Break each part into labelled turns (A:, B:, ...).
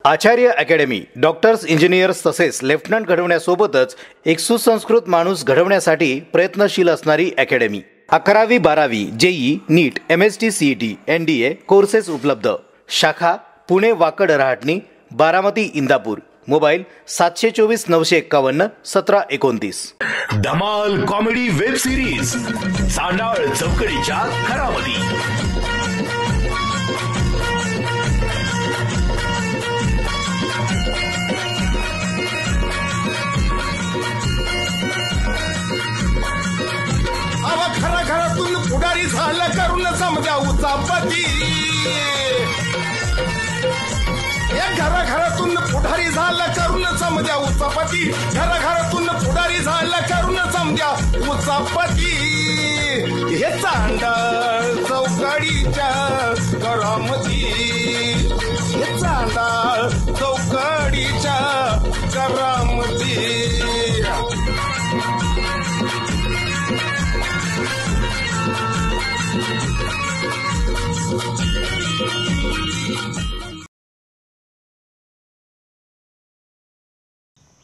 A: आचार्य academy doctors, engineers तसेच lieutenant घडवण्यासोबतच एक सुसंस्कृत माणूस घडवण्यासाठी प्रयत्नशील असणारी अकॅडमी। 11वी 12वी जेई, नीट, MST CET, NDA कोर्सेस उपलब्ध। शाखा पुणे, वाकड, रहाटणी, बारामती, इंदापूर। मोबाईल 724 951 1729।
B: धमाल कॉमेडी वेब सिरीज सांडाळ चौकडीच्या खरामती।
C: खरा घरातून पुढारी झालं करून समजा उचापती। घराघरातून पुढारी झालं करून समजा उचापती। घराघरातून पुढारी झालं करून समजा उचापती। हे चांडाळ चौकडीच्या घरामधी, हे चांडाळ चौकडीच्या घरामधी।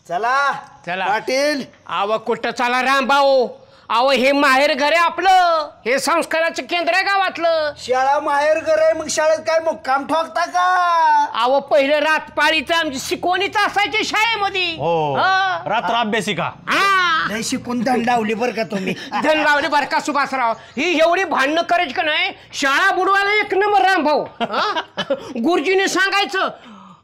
D: चला
E: चला
D: पाटील।
E: आव कुठं चला रामभाऊ? आव हे माहेर घर आहे आपलं, हे संस्काराचं केंद्र आहे गावातलं।
D: शाळा माहेर घर आहे, मग शाळेत काय मुक्काम ठोकता का?
E: आव पहिलं रात पाळीचं आमची शिकवणीच असायची शाळेमध्ये।
F: रात्र अभ्यासिका।
D: नाही शिकून धन लावली बर का तुम्ही?
E: धन लावले बर का सुभासराव? ही एवढी भांडणं करायची का नाही? शाळा बुडवायला एक नंबर रामभाऊ। गुरुजीने सांगायचं,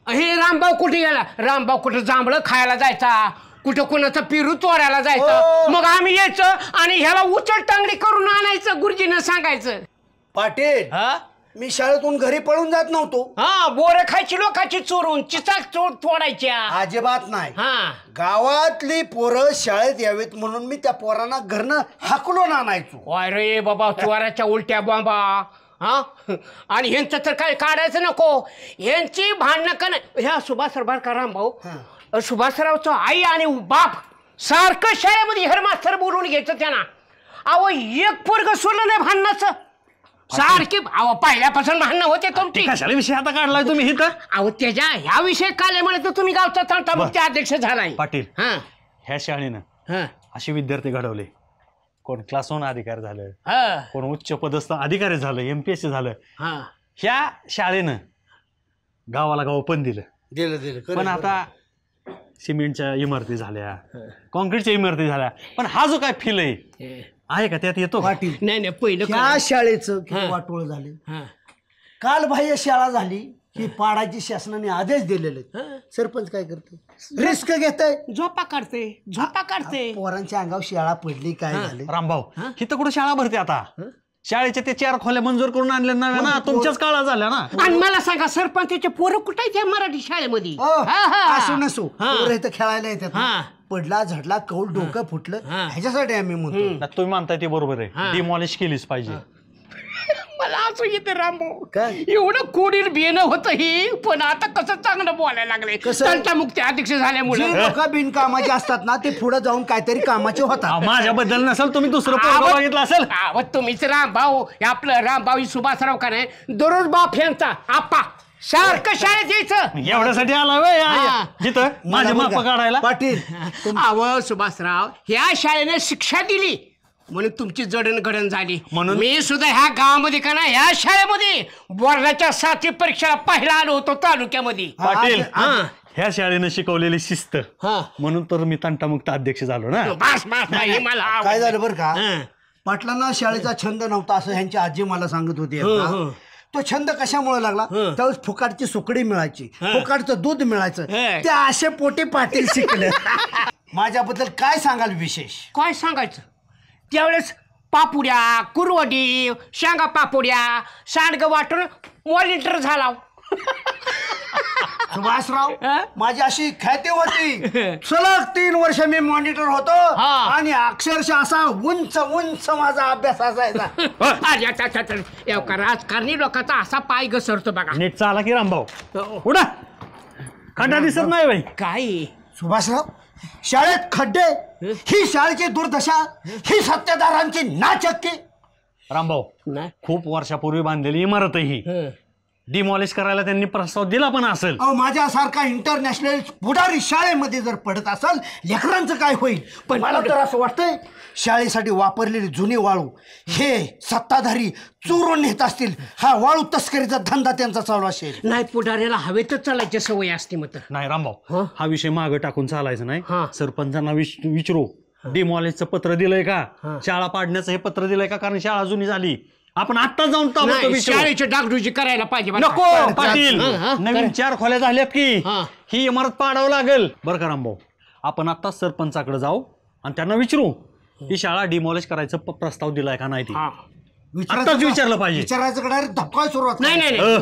E: हे रामभाऊ कुठे गेला? रामभाऊ कुठं जांभळं खायला जायचा, कुठं कोणाचं पेरू चोरायला जायचं। मग आम्ही यायचं आणि ह्याला उचल टांगडी करून आणायचं, गुरुजीनं सांगायचं।
D: पाटील मी शाळेतून घरी पळून जात नव्हतो।
E: बोर खायची लोकांची चोरून, चिचाक तोडायच्या।
D: अजिबात नाही। गावातली पोरं शाळेत यावेत म्हणून मी त्या पोरांना घरनं हाकलून आणायचो।
E: अरे बाबा, चोराच्या उलट्या बॉम्बा। आणि ह्यांचं तर काय काढायचं नको, ह्यांची भांडणं का नाही। ह्या सुभासराव का रामभाऊ, सुभासरावचं आई आणि बाप सारखं शाळेमध्ये हेडमास्तर बोलून घ्यायचं त्यांना। अहो एक पोरग सोडलं नाही भांडणाचं, सारखी अहो पहिल्यापासून भांडणं होते तुमची।
F: कशाला विषय आता काढलाय तुम्ही इथं?
E: अहो त्याच्या ह्या विषय काल्यामुळे तर तुम्ही गावचा तंटा मुक्ती अध्यक्ष झालाय।
F: पाटील ह्या शाळेनं असे विद्यार्थी घडवले, कोण क्लास 1 अधिकारी झालं, कोण उच्च पदस्थ अधिकारी झालं, MPSC झालं। ह्या शाळेनं गावाला गाव पण दिलं। पण आता सिमेंटच्या इमारती झाल्या, कॉन्क्रीटच्या इमारती झाल्या, पण हा जो काय फील आहे का त्यात येतो?
D: पाटील
E: नाही पहिलं
D: त्या शाळेचं किती वाटोळ झाले। काल बाह्य शाळा झाली ही पाडाची शासनाने आदेश दिलेले। सरपंच काय करते? रिस्क घेतय,
E: झोपा काढते।
D: पोरांच्या अंगावर शाळा पडली, काय झाले?
F: रामभाऊ इथं कुठं शाळा भरते आता? शाळेच्या ते 4 खोल्या मंजूर करून आणले ना, तुमच्याच काळा झाल्या ना।
E: आणि मला सांगा, सरपंचाचे पोरं कुठे आहेत मराठी शाळेमध्ये?
D: असो नसो इथं खेळायला येतात। पडला झडला कौल डोकं फुटलं ह्याच्यासाठी आम्ही म्हणतो।
F: तुम्ही म्हणताय ते बरोबर आहे, डिमॉलिश केलीच पाहिजे।
E: मला असं येते रामभाऊ, एवढं कोडील बेन होतं ही, पण आता कसं चांगलं बोलायला लागले तंटा मुक्ती अध्यक्ष झाल्यामुळे।
D: लोक बिनकामाचे असतात ना ते पुढे जाऊन काहीतरी कामाचे होतात।
F: माझ्याबद्दल नसेल, तुम्ही दुसरं पोरगं बघितलं असेल।
E: तुम्हीच रामभाऊ, आपलं रामभाऊ सुभासराव का नाही, दररोज बाप यांचा आप्पा सारखं शाळेत यायचं।
F: एवढ्यासाठी आला जिथं माझे माप काढायला?
D: पाटील
E: अव सुभासराव, ह्या शाळेने शिक्षा दिली म्हणून तुमची जडणघडण झाली। म्हणून मी सुद्धा ह्या गावामध्ये का ना, ह्या शाळेमध्ये बोर्डाच्या 7वी परीक्षेला पहिला आलो होतो तालुक्यामध्ये।
F: पाटील ह्या शाळेनं शिकवलेली शिस्त म्हणून तर मी तंटामुक्त अध्यक्ष झालो ना।
E: मला
D: काय झालं बरं का, पाटलांना शाळेचा छंद नव्हता असं ह्यांची आजी मला सांगत होती। तो छंद कशामुळे लागला? त्यावेळेस फुकाटची सुकडी मिळायची, फुकाटचं दूध मिळायचं, त्या असे पोटे पाटील शिकले। माझ्याबद्दल काय सांगाल विशेष?
E: काय सांगायचं? त्यावेळेस पापुड्या, कुरवडी, शेंगा पापुड्या, सांडगं वाटून व्हॉलेंटियर झाला।
D: सुभासराव माझी अशी ख्याती होती, सलग 3 वर्ष मी मॉनिटर होतो आणि अक्षरशः असा उंच उंच माझा अभ्यास असायचा।
E: राजकारणी लोकांचा असा पाय घसरतो बघा।
F: नीट चाला की रामभाऊ, उडा खड्डा दिसत नाही बाई।
E: काय
D: सुभासराव, शाळेत खड्डे ही शाळेची दुर्दशा, ही सत्तेदारांची नाचक्की।
F: रामभाऊ खूप वर्षापूर्वी बांधलेली इमारत ही डिमॉलिश करायला त्यांनी प्रस्ताव दिला पण असेल.
D: अहो माझ्यासारखा इंटरनॅशनल पुढारी शाळेमध्ये जर पडत असेल लेकरांचं काय होईल. पण मला तर असं वाटतंय शाळेसाठी वापरलेली जुनी वाळू हे सत्ताधारी चोरून नेत असतील. हा वाळू तस्करीचा धंदा त्यांचा चालू असेल.
E: नाही पुढाऱ्याला हवेतच चालायची सवय असते मग.
F: नाही रामभाऊ, हा विषय मागं टाकून चालायचं नाही. सरपंचांना विचारू डिमॉलिशचं पत्र दिलंय का, शाळा पाडण्याचं हे पत्र दिलंय का, कारण शाळा जुनी झाली. आपण आता जाऊन
E: शाळेची डागडुजी करायला पाहिजे.
F: नको पाटील, नवीन 4 खोल्या झाल्यात की ही इमारत पाडावं लागेल. बरं का रामभाऊ, आपण आता सरपंचाकडे जाऊ आणि त्यांना विचारू ही शाळा डिमॉलिश करायचा प्रस्ताव दिलाय का नाही. आताच विचारलं पाहिजे.
D: विचारायचं धपकाय सुरुवात.
E: नाही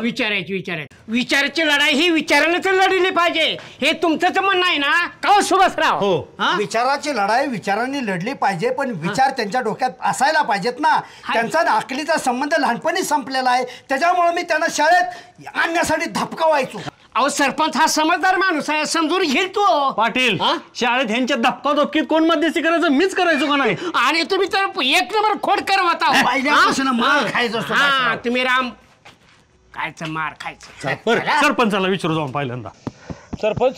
E: विचारायची लढाई ही विचाराने तर लढली पाहिजे. हे तुमचंच म्हणणं आहे ना का सुभाषराव?
F: हो,
D: विचाराची लढाई विचारांनी लढली पाहिजे, पण विचार त्यांच्या डोक्यात असायला पाहिजेत ना. त्यांचा आकलीचा संबंध लहानपणी संपलेला आहे, त्याच्यामुळे मी त्यांना शाळेत आणण्यासाठी धपका व्हायचो.
E: अहो सरपंच हा समजदार माणूस आहे, समजून घेईल तो.
F: पाटील शाळेत ह्यांच्या धपका धपकीत कोण मध्यस्थी करायचं, मीच करायचो का नाही.
E: आणि तुम्ही तर 1 नंबर खोड करवता.
D: पहिल्यापासून मार खायचो.
E: तुम्ही राम कायचं मार खायचं.
F: सरपंचाला विचारू जाऊन पहिल्यांदा.
G: सरपंच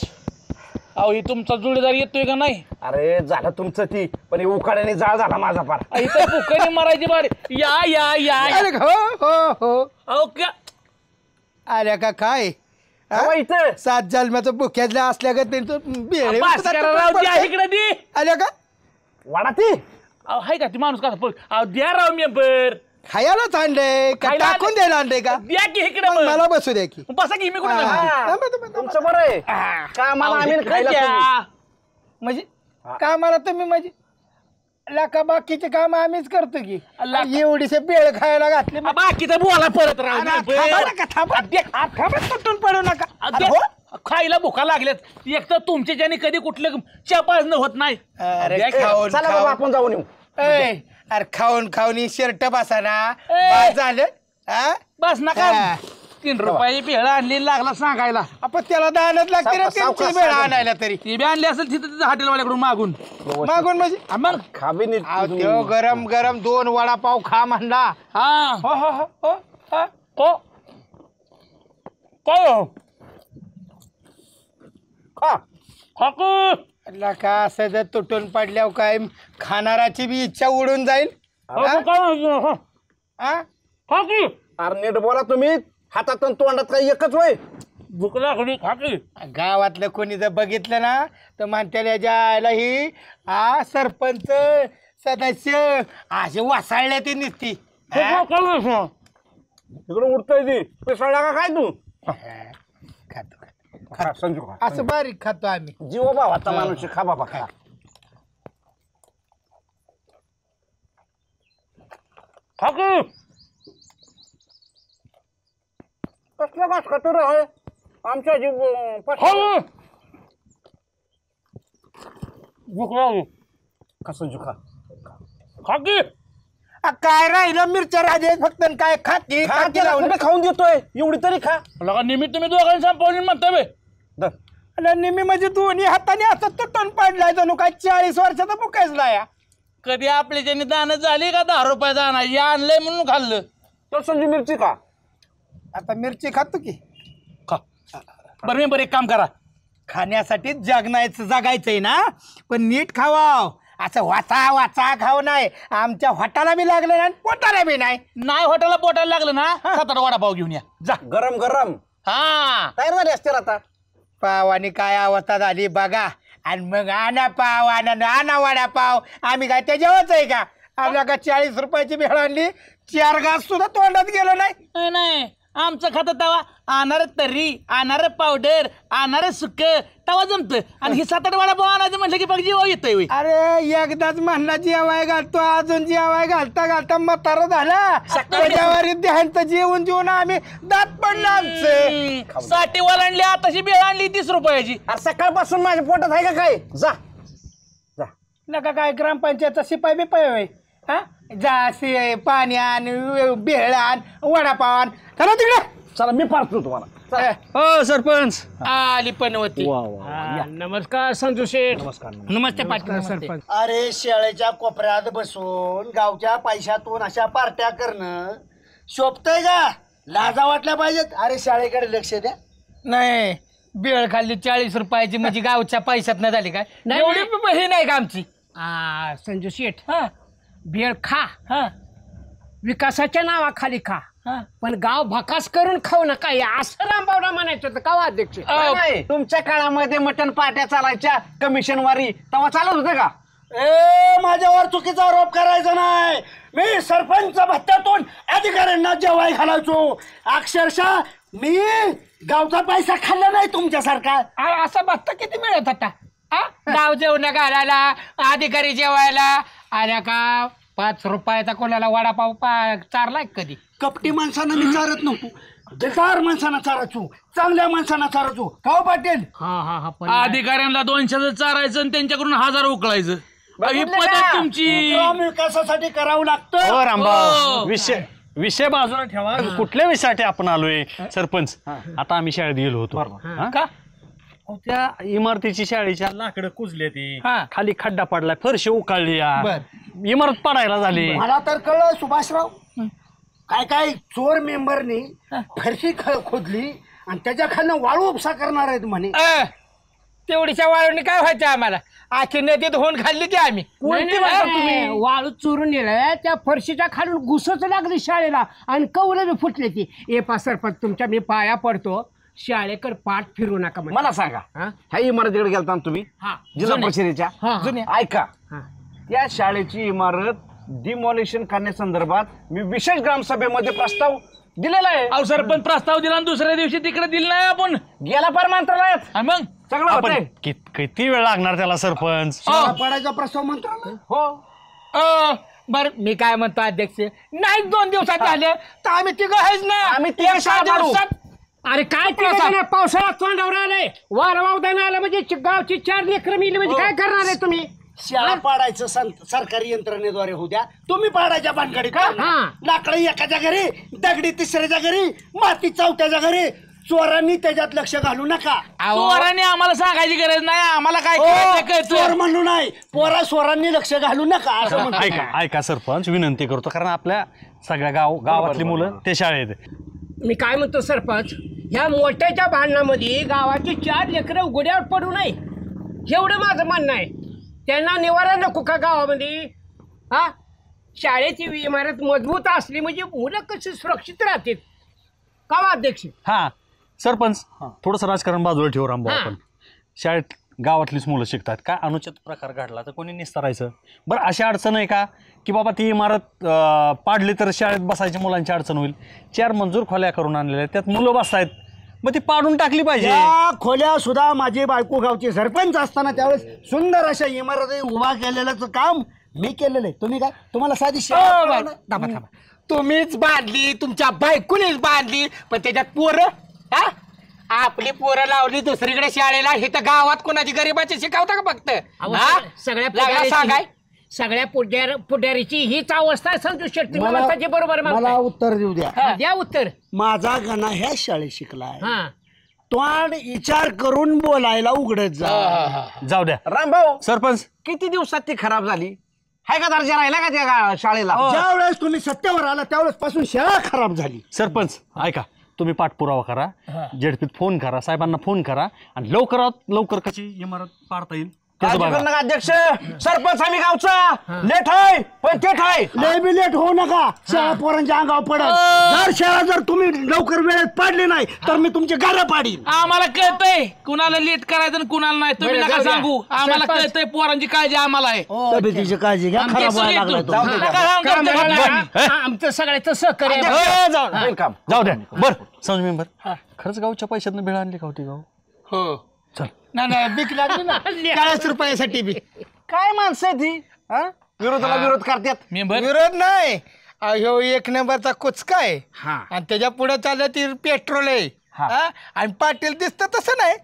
G: अहो ही तुमचा जोडीदार येतोय का नाही?
C: अरे झालं तुमचं ती, पण उखाड्याने जाळ झाला माझा पार.
G: इथं फुकणी मारायची बारी. या या या
D: हो
G: अहो क्या
D: अरे का काय
C: इथं
D: 7 जन्माचं बुक्यातल्या असल्या का
G: इकडे दी
D: आल्या का
C: वाडा ती
G: अहो हाय का ती माणूस कसा अहो द्या राव मेंबर
D: खायलाच आणलंय का टाकून द्यायला आणलंय का?
G: द्या की इकडे
D: मला बसू द्या की.
G: बसा की मी कुठे
C: तुमचं बरं आहे का मला आम्ही खायला
D: म्हणजे कामाला तुम्ही म्हणजे लाका बाकीचे काम आम्हीच करतो की. एवढीसे बेळ खायला घातले
G: बाकीचं बोला परत राव
D: तुटून पडू नका.
G: खायला भुका लागल्यात. एक तर तुमच्या ज्याने कधी कुठलं चपास होत नाही.
D: अरे खाऊन
C: चला बाबा आपण जाऊन येऊ.
D: अरे खाऊन खाऊन शर्ट बसाना झालं.
G: बस नका 3 रुपये भेळ आणली लागला सांगायला.
D: आपण त्याला दानच लागते रे त्यांची बेळ आणायला तरी.
G: ती बी आणली असेल तिथं हॉटेलवाल्याकडून मागून
D: म्हणजे
G: मग
C: खाबी नीट
D: तो गरम गरम 2 वडापाव खा म्हणला.
G: हा
D: हो हो हो
G: हो काय
C: खा
D: खा का असं जर तुटून पडल्यावर काय खाणाराची बी इच्छा उडून जाईल.
C: अरे नीट बोला तुम्ही. हातात आणि तोंडात काही एकच होय.
G: भूक लागली खाकी.
D: गावातलं कोणी जर बघितलं ना तर म्हणते जायला ही सरपंच सदस्य असे वासाळले ते निसती.
C: इकडे उडतोय ती पिसळला का काय तू?
D: खातो
C: खा संजू खा.
D: असं बारीक खातो आम्ही.
C: जीव भावाचा माणूस खा बाबा खा.
G: खाकी
C: कसला घास खातो रे आमच्या जीव
G: भूक लागली
C: खा संजू खा.
G: खाकी
D: काय राहिलं मिरच्या राजे फक्त काय खाती
C: कुठे खाऊन देतोय एवढी तरी खा.
G: लगा निमित्त तुम्ही दोघांनी संपवली म्हणता बे.
D: नेहमी म्हणजे दोन्ही हाताने असं तुटून पडलाय जणू काय 40 वर्षाचा बुकायचला या.
G: कधी आपल्या ज्यांनी दान झाली का 10 रुपये दाना हे आणलंय म्हणून खाल्लं.
C: तर संजू मिरची खा.
D: आता मिरची खातो की.
G: खा बरं मी बरं एक काम करा.
D: खाण्यासाठी जगायचंय ना, पण नीट खावा. असं वाचा वाचा खाऊ नाही. आमच्या हॉटाला बी लागलं नाही पोटाला बी नाही.
G: नाही हॉटेलला पोटायला लागलं ना 7-8 वडापाव घेऊन या जा.
C: गरम गरम
G: हा
C: तयार झाली असतील आता.
D: पावानी काय अवस्था झाली बघा. आणि मग आणा पाव आणा वडापाव. आम्ही काय त्याच्यावरच आहे का? आपल्या का 40 रुपयाची भेळ आणली 4 घास सुद्धा तोंडात गेलो नाही.
G: नाही आमचं खातं तवा आणणार तर्री आणणार पावडर आणणार सुक तवा जमत. आणि ही 7-8 वडापाव आणायचं म्हटलं की बघ जीव येतोय.
D: अरे एकदाच म्हणला जेवाय घालतो अजून जेवाय घालता घालता म्हातारा झाला. त्याच्यावर ध्यानचं जेवून जेवून आम्ही दात पडलं आमचं.
G: 60 वालांडली आताशी भेळ आणली 30 रुपयाची.
C: अरे सकाळपासून माझ्या पोटात आहे का काय? जा जा
D: नका काय ग्रामपंचायतचा शिपाई बिपाई होय. हा जा पाणी आण भेळ आण वडापाव आण. चला तिकडे.
C: चला मी पाहतो तुम्हाला.
F: हो सरपंच
E: आली पनवती. नमस्कार संजू शेठ. नमस्ते पाटील सरपंच.
D: अरे शाळेच्या कोपऱ्यात बसून गावच्या पैशातून अशा पार्ट्या करणं शोभतय का? लाजा वाटल्या पाहिजेत. अरे शाळेकडे लक्ष द्या.
G: नाही बेळ खाल्ली 40 रुपयाची म्हणजे गावच्या पैशात नाही झाली काय एवढी हे नाही का आमची.
E: संजू शेठ
G: हा
E: भेळ खा
G: हा
E: विकासाच्या नावाखाली खा
G: हा
E: पण गाव भकास करून खाऊ नका हे असं रामभाऊला म्हणायचं होतं का अध्यक्ष.
H: तुमच्या काळामध्ये मटण पाट्या चालायच्या कमिशन वारी तेव्हा चालत होते का?
D: ए माझ्यावर चुकीचा आरोप करायचा नाही. मी सरपंच भत्त्यातून अधिकाऱ्यांना जेवाय घालायचो. अक्षरशः मी गावचा पैसा खाल्ला नाही तुमच्यासारखा.
G: असा भत्ता किती मिळत होता गाव जेवण घालायला अधिकारी जेवायला आल्या का 5 रुपयाचा कोणाला वडापाव चारलाय कधी.
D: कपटी माणसांना मी चारत नव्हतो. दिलदार माणसांना चारायचो. चांगल्या माणसांना चारायचो. का पाटील.
G: अधिकाऱ्यांना 200 चारायचं आणि त्यांच्याकडून 1000 उकळायचं ही पद्धत तुमची.
D: ग्राम विकासासाठी करावं लागतं.
F: हो रामभाऊ विषय बाजूला ठेवा. कुठल्या विषयासाठी आपण आलोय सरपंच. आता आम्ही शाळेत गेलो होतो
G: का
F: त्या इमारतीची शाळेच्या लाकडं कुजले ती खाली खड्डा पडलाय फरशी उकाळली इमारत पडायला झाली.
D: मला तर कळलं सुभाषराव काय चोर मेंबरनी फरशी खोदली आणि त्याच्या खालनं वाळू उपसा करणार आहेत म्हणे.
G: तेवढीच्या वाळूने काय व्हायचं आम्हाला आखी नदीत होऊन खाल्ली की आम्ही.
E: तुम्ही वाळू चोरून नेलं त्या फरशीच्या खालून घुसच लागली शाळेला आणि कवलं बी फुटले ती. ए पा सरपंच तुमच्या मी पाया पडतो शाळेकडे पाठ फिरू नका.
H: मला सांगा ह्या इमारतीकडे गेलता तुम्ही जिल्हा परिषदेच्या. ऐका त्या शाळेची इमारत डिमॉलिशन करण्यासंदर्भात मी विशेष ग्रामसभेमध्ये प्रस्ताव दिलेला आहे.
G: अहो सरपंच प्रस्ताव दिला आणि दुसऱ्या दिवशी तिकडे दिला नाही आपण.
H: गेला पर मंत्रालयात
G: मग
H: सगळं होतंय.
F: किती वेळ लागणार त्याला सरपंच.
D: पडायचा प्रस्ताव मंत्रालय.
H: हो
G: बर मी काय म्हणतो अध्यक्ष नाही 2 दिवसात झाले तर आम्ही तिघं आहेच ना.
H: आम्ही 3 शाळा
G: दिवसात.
E: अरे काय ते पावसाळ्यात तोंडावर आलंय वारं वावदान आलं म्हणजे गावची 4 लेकरं मिली म्हणजे काय करणार आहे तुम्ही.
D: शाळा पाडायचं सरकारी यंत्रणेद्वारे होऊ द्या. तुम्ही पाडायच्या भानगडी का. लाकडं एकाच्या घरी दगडी तिसऱ्याच्या घरी माती चौथ्याच्या घरी. चोरांनी त्याच्यात लक्ष घालू नका.
G: चोरांनी आम्हाला सांगायची गरज नाही आम्हाला काय
D: चोर म्हणू नाही पोरा चोरांनी लक्ष घालू नका असं म्हणतो.
F: ऐका सरपंच विनंती करतो कारण आपल्या सगळ्या गावातली मुलं ते शाळेत.
E: मी काय म्हणतो सरपंच ह्या मोठ्याच्या भांडणामध्ये गावाची 4 लेकरं उघड्यावर पडू नये एवढं माझं म्हणणं आहे. त्यांना निवारा नको का गावामध्ये. शाळेची इमारत मजबूत असली म्हणजे मुलं कशी सुरक्षित राहतील का अध्यक्ष.
F: सरपंच थोडंसं राजकारण बाजूला ठेवू रामभाऊ. आपण शाळेत गावातलीच मुलं शिकतात काय अनुचित प्रकार घडला तर कोणी निस्तारायचं. बरं अशी अडचण आहे का की बाबा ती इमारत पाडली तर शाळेत बसायची मुलांची अडचण होईल. 4 मंजूर खोल्या करून आणलेल्या त्यात मुलं बसतायत मग ती पाडून टाकली पाहिजे.
D: खोल्या सुद्धा माझी बायको गावची सरपंच असताना त्यावेळेस सुंदर अशा इमारती उभा केलेल्याचं काम मी केलेलं आहे. तुम्ही काय तुम्हाला साधी
G: तुम्हीच बांधली तुमच्या बायकोनीच बांधली पण त्याच्यात पोरं आपली पोरं लावली दुसरीकडे शाळेला हे तर गावात कोणाची गरीबाची शिकवता का फक्त.
E: सगळ्या पुढारीची हीच अवस्था आहे संजू शेट्टी बरोबर.
D: मला उत्तर देऊ द्या.
E: द्या उत्तर.
D: माझा गणा ह्या शाळेत शिकलाय. तोंड विचार करून बोलायला उघडत
F: जाऊ द्या.
H: रामभाऊ
F: सरपंच
H: किती दिवसात ती खराब झाली हाय का दर्जा राहिला का त्या शाळेला.
D: ज्या वेळेस तुम्ही सत्तेवर आला त्यावेळेस पासून शाळा खराब झाली.
F: सरपंच ऐका तुम्ही पाठपुरावा करा जेडपीत फोन करा साहेबांना फोन करा आणि लवकरात लवकर कशी इमारत पाडता येईल
H: अध्यक्ष. सरपंच आम्ही गावचा लेट आहे पण थेट आहे.
D: लय बी लेट होऊ नका. शाळा पोरांच्या अंगावर पडत. शाळा जर तुम्ही लवकर वेळेत पाडली नाही तर मी तुमची गारं पाडीन.
G: आम्हाला कळतंय कुणाला लेट करायचं आणि कुणाला नाही. तुम्ही नका सांगू आम्हाला कळतंय पोरांची काळजी आम्हाला आहे.
D: तब्येतीची काळजी घ्या. खराब व्हायला लागला.
E: आमचं सगळ्याचं सहकार्य.
F: जाऊ द्या. बरं समज मेंबर खरंच गावच्या पैशातनं भेळ आणली का होती गाव.
G: हो
F: चल
D: नाही बीक लागली ना 40 रुपयासाठी बी.
H: काय माणसं आहे ती विरोधाला विरोध करतात.
G: विरोध नाही ह्यो 1 नंबरचा कुचका आहे आणि त्याच्या पुढे चाललं ती पेट्रोल आहे. आणि पाटील दिसतं तसं नाही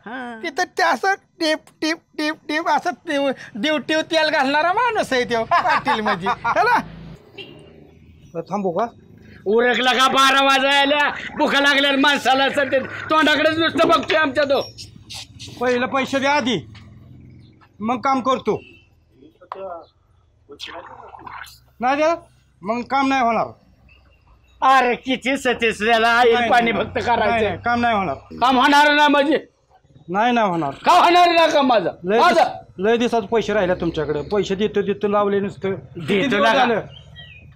G: तिथं ते असं टिप टिप टिप टिप असं ड्युटी तेल घालणारा माणूस आहे तो पाटील म्हणजे.
D: थांबू का.
E: उरकला का 12 वाजायला भुका लागल्या माणसाला तोंडाकडेच नुसतं बघतोय आमच्या तो.
I: पहिलं पैसे द्या आधी मग काम करतो. नाही द्या मग काम नाही होणार.
E: अरे किती सतीसऱ्याला आई पाणी फक्त करायचं.
I: काम नाही होणार.
E: काम होणार ना म्हणजे
I: नाही होणार.
E: का होणार ना का माझं
I: लय दिवसात पैसे राहिले तुमच्याकडे. पैसे देतो लावले नुसतं.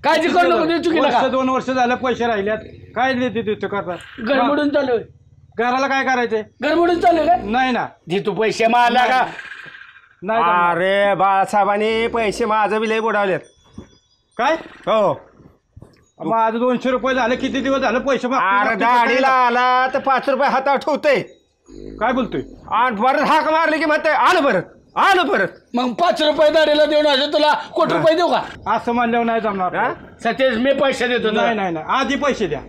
E: काळजी करू नको. चुकीला
I: 2 वर्ष झालं पैसे राहिल्यात. काय देतो करता.
E: गडबडून चालू.
I: घराला काय करायचंय.
E: गडबडून चालू का.
I: नाही ना.
E: दे तू पैसे मला का.
I: नाही.
J: अरे बाळासाहेबांनी पैसे माझं बी लय बुडावलेत.
I: काय.
J: हो
I: माझं 200 रुपये झाले. किती दिवस झालं पैसे.
J: अरे गाडीला आला तर 5 रुपये हातात ठेवतोय.
I: काय बोलतोय.
J: आणि परत हाक मारली की म्हणते आलं परत.
E: मग 5 रुपये दाढीला देऊन असं तुला कोटी रुपये देऊ का.
I: असं म्हणल्यावर नाही जमणार.
E: सतीश मी पैसे देतो.
I: नाही आधी पैसे द्या.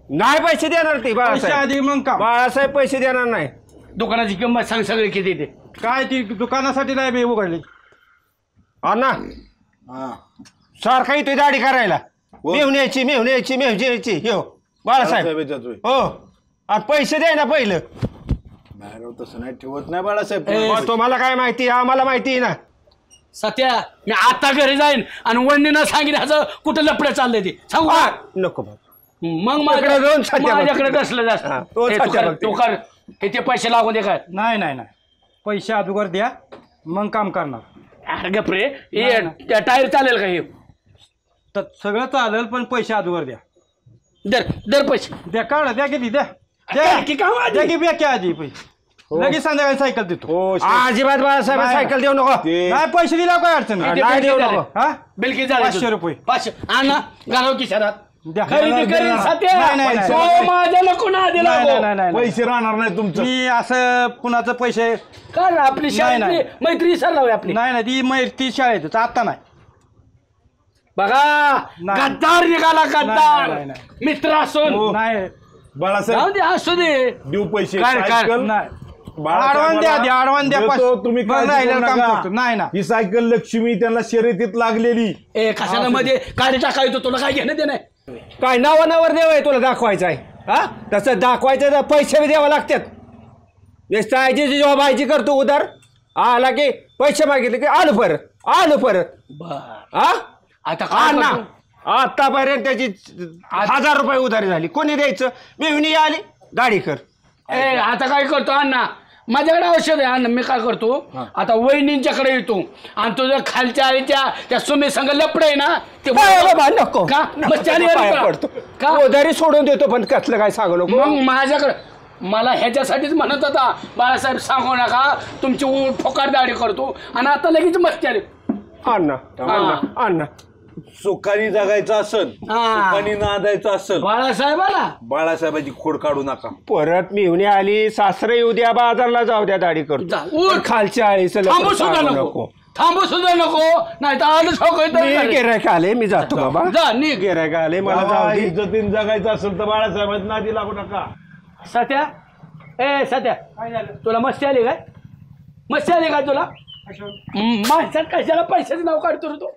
J: नाही पैसे देणार ते बाळासाहेब.
I: आधी मग का
J: बाळासाहेब पैसे देणार नाही.
E: दुकानाची किंमत सांग सगळी किती ते.
I: काय ती दुकानासाठी नाही मी उघडली.
J: अण्णा सारखा येतोय दाढी करायला. मेहण्याची हो बाळासाहेब. हो आणि पैसे द्याय ना पहिलं.
C: तसं नाही ठेवत नाही बाळासाहेब.
J: तुम्हाला काय माहिती. आम्हाला माहिती आहे ना.
E: सत्या मी आता घरी जाईन आणि वडणीनं सांगितलं कुठं लपडं चाललंय ते सांगू का.
J: नको
E: मग माझ्याकडे कसलं जास्त तो कर किती पैसे लागून दे काय.
I: नाही पैसे अगोदर द्या मग काम करणार.
E: अरे गप्रे त्या टायर चालेल का हे.
I: तर सगळं चालेल पण पैसे अगोदर द्या.
E: दर पैसे
I: द्या. काढा द्या किती द्या की बॅक आधी पैसे. लगेच संध्याकाळी सायकल देतो.
J: अजिबात बाळासाहेब सायकल देऊ नको.
I: नाही पैसे दिला काय अडचण
J: नाही. देऊ नको.
I: हा
E: बिल किती
I: 500 रुपये.
E: 500 आणा घालव खिशात.
I: द्या.
E: माझ्या नको ना दिला.
C: पैसे राहणार नाही तुमचं.
I: मी असं कुणाचं पैसे
E: काय आपली शाळेतली मैत्री सरलावी आपली.
I: नाही ती मैत्री शाळेत आता नाही.
E: बघा गद्दार निघाला गद्दार. मित्र असून
I: नाही
C: बाळासाहेब
E: असू दे.
C: देऊ पैसे.
I: आडवान द्या.
C: तुम्ही
I: नाही ना.
C: ही सायकल लक्ष्मी त्यांना शर्यतीत लागलेली.
E: कशाला मध्ये गाडी टाकायचो तुला काय घेणं दे नाही.
J: काय नावावर देवाय तुला दाखवायचं आहे. हा तसं दाखवायचं तर पैसे बी द्यावं लागतात. जेव्हा बायची करतो उधार आला की पैसे मागितले की आलो परत. हा
E: आता
J: ना आतापर्यंत त्याची 1000 रुपये उधारी झाली. कोणी द्यायचं. मी आली गाडी कर.
E: आता काय करतो अण्णा माझ्याकडे औषध आहे अण्णा. मी काय करतो आता वहिनींच्याकडे येतो आणि तुझं खालच्या आईच्या त्या सुमे संग लपड आहे ना ते
J: नको
E: पडतो
J: का उधारी सोडून देतो पण कसलं काय सांगू नको.
E: मग माझ्याकडे मला ह्याच्यासाठीच म्हणत होता बाळासाहेब सांगू नका तुमची फोकाट दाढी करतो आणि आता लगेच मस्ती आली.
J: अण्णा
C: सुखानी जगायचं असेल सुखानी नांदायचं असेल बाळासाहेबाची खोड काढू नका.
J: परत मिळून आली सासरे येऊ द्या बाजारला जाऊ द्या दाढी करतो. खालच्या आळीच
E: थांबू सुद्धा नको नाही तर
J: गिऱ्हाईक आले मी जातो बाबा. गिऱ्हाईक आले मला जाऊ दे.
C: इज्जतीने जगायचं असेल तर बाळासाहेबांना नादी लागू नका.
E: सत्या तुला मस्ती आली काय. मस्ती आली काय तुला. माणसात कशाला पैशाचं नाव काढतो रे तू.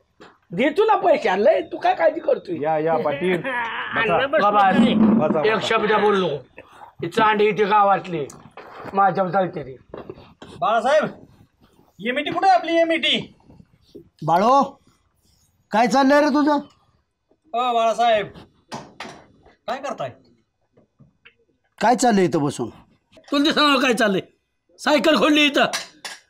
E: दे तुला पैसे आणलंय तू काय काळजी करतोय.
C: या पाटील
E: एक शब्द बोललो चांडी इथे गावातली माझ्या चालते रे.
F: बाळासाहेब एमईटी कुठे आपली एमईटी.
D: बाळो काय चाललंय रे तुझं.
F: बाळासाहेब काय करताय.
D: काय चाललंय इथं बसून.
E: तुला दिसणार काय चाललंय. सायकल खोलली इथं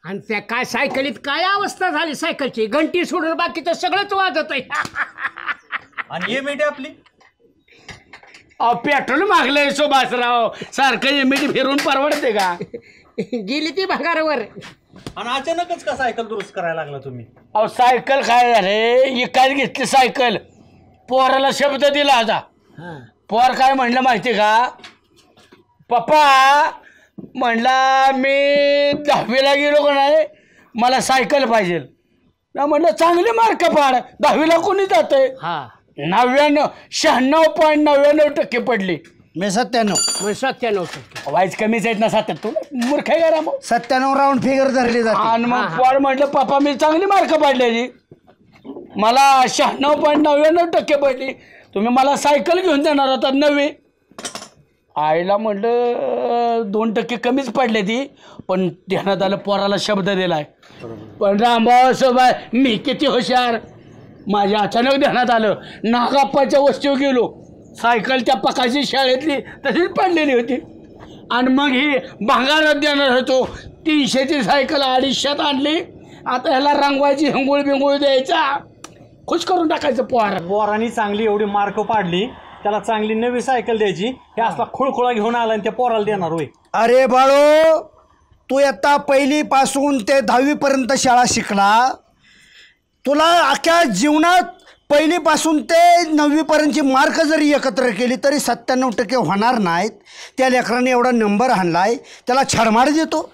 E: आणि त्या काय सायकलीत काय अवस्था झाली सायकलची. घंटी सोडून बाकीचं सगळंच वाजत आहे.
F: आणि एमईटी आपली
E: पेट्रोल मागलंय सुभाषराव सारखं एमईटी फिरून परवडते का. गेली ती भगारावर.
F: आणि अचानकच का सायकल दुरुस्त करायला लागला तुम्ही.
E: सायकल काय झाले इकायला घेतली सायकल. पोराला शब्द दिला आता. पोर काय म्हणलं माहिती का. पप्पा म्हणला मी 10वीला गेलो का नाही मला सायकल पाहिजे. म्हणलं चांगले मार्क पाड. 10वीला कोणी जातंय. 96.99% पडली.
D: मी 97
E: वाईज कमीच आहेत ना. 97 मूर्ख आहे का.
D: 97 राऊंड फिगर धरली जाते.
E: आणि मग पोर म्हटलं पप्पा मी चांगली मार्क पाडल्याची मला 96.99% पडली. तुम्ही मला सायकल घेऊन देणार होता नवी. आईला म्हटलं 2% कमीच पडले ती पण ध्यानात आलं पोराला शब्द दिलाय. पण रामभाऊ सोबत मी किती हुशार. माझ्या अचानक ध्यानात आलं नागाप्पाच्या वस्तीवर गेलो
K: सायकल त्या पकाची शाळेतली तशीच पडलेली होती. आणि मग ही भांगारात देणार होतो. 300ची सायकल 250 आणली. आता ह्याला रंगवायची हंगोळ बिंगोळ द्यायचा, खुश करून टाकायचं.
F: पोरांनी चांगली एवढी मार्क पाडली, त्याला चांगली नवी सायकल द्यायची. हे असला खुळखुळा घेऊन आला आणि त्या पोराला देणार होय.
D: अरे बाळो, तू आता 1ली पासून ते 10वी पर्यंत शाळा शिकला. तुला अख्ख्या जीवनात 1ली पासून ते 9वी पर्यंतची मार्क जरी एकत्र केली तरी 97% होणार नाहीत. त्या लेकराने एवढा नंबर आणलाय, त्याला छडमाड देतो,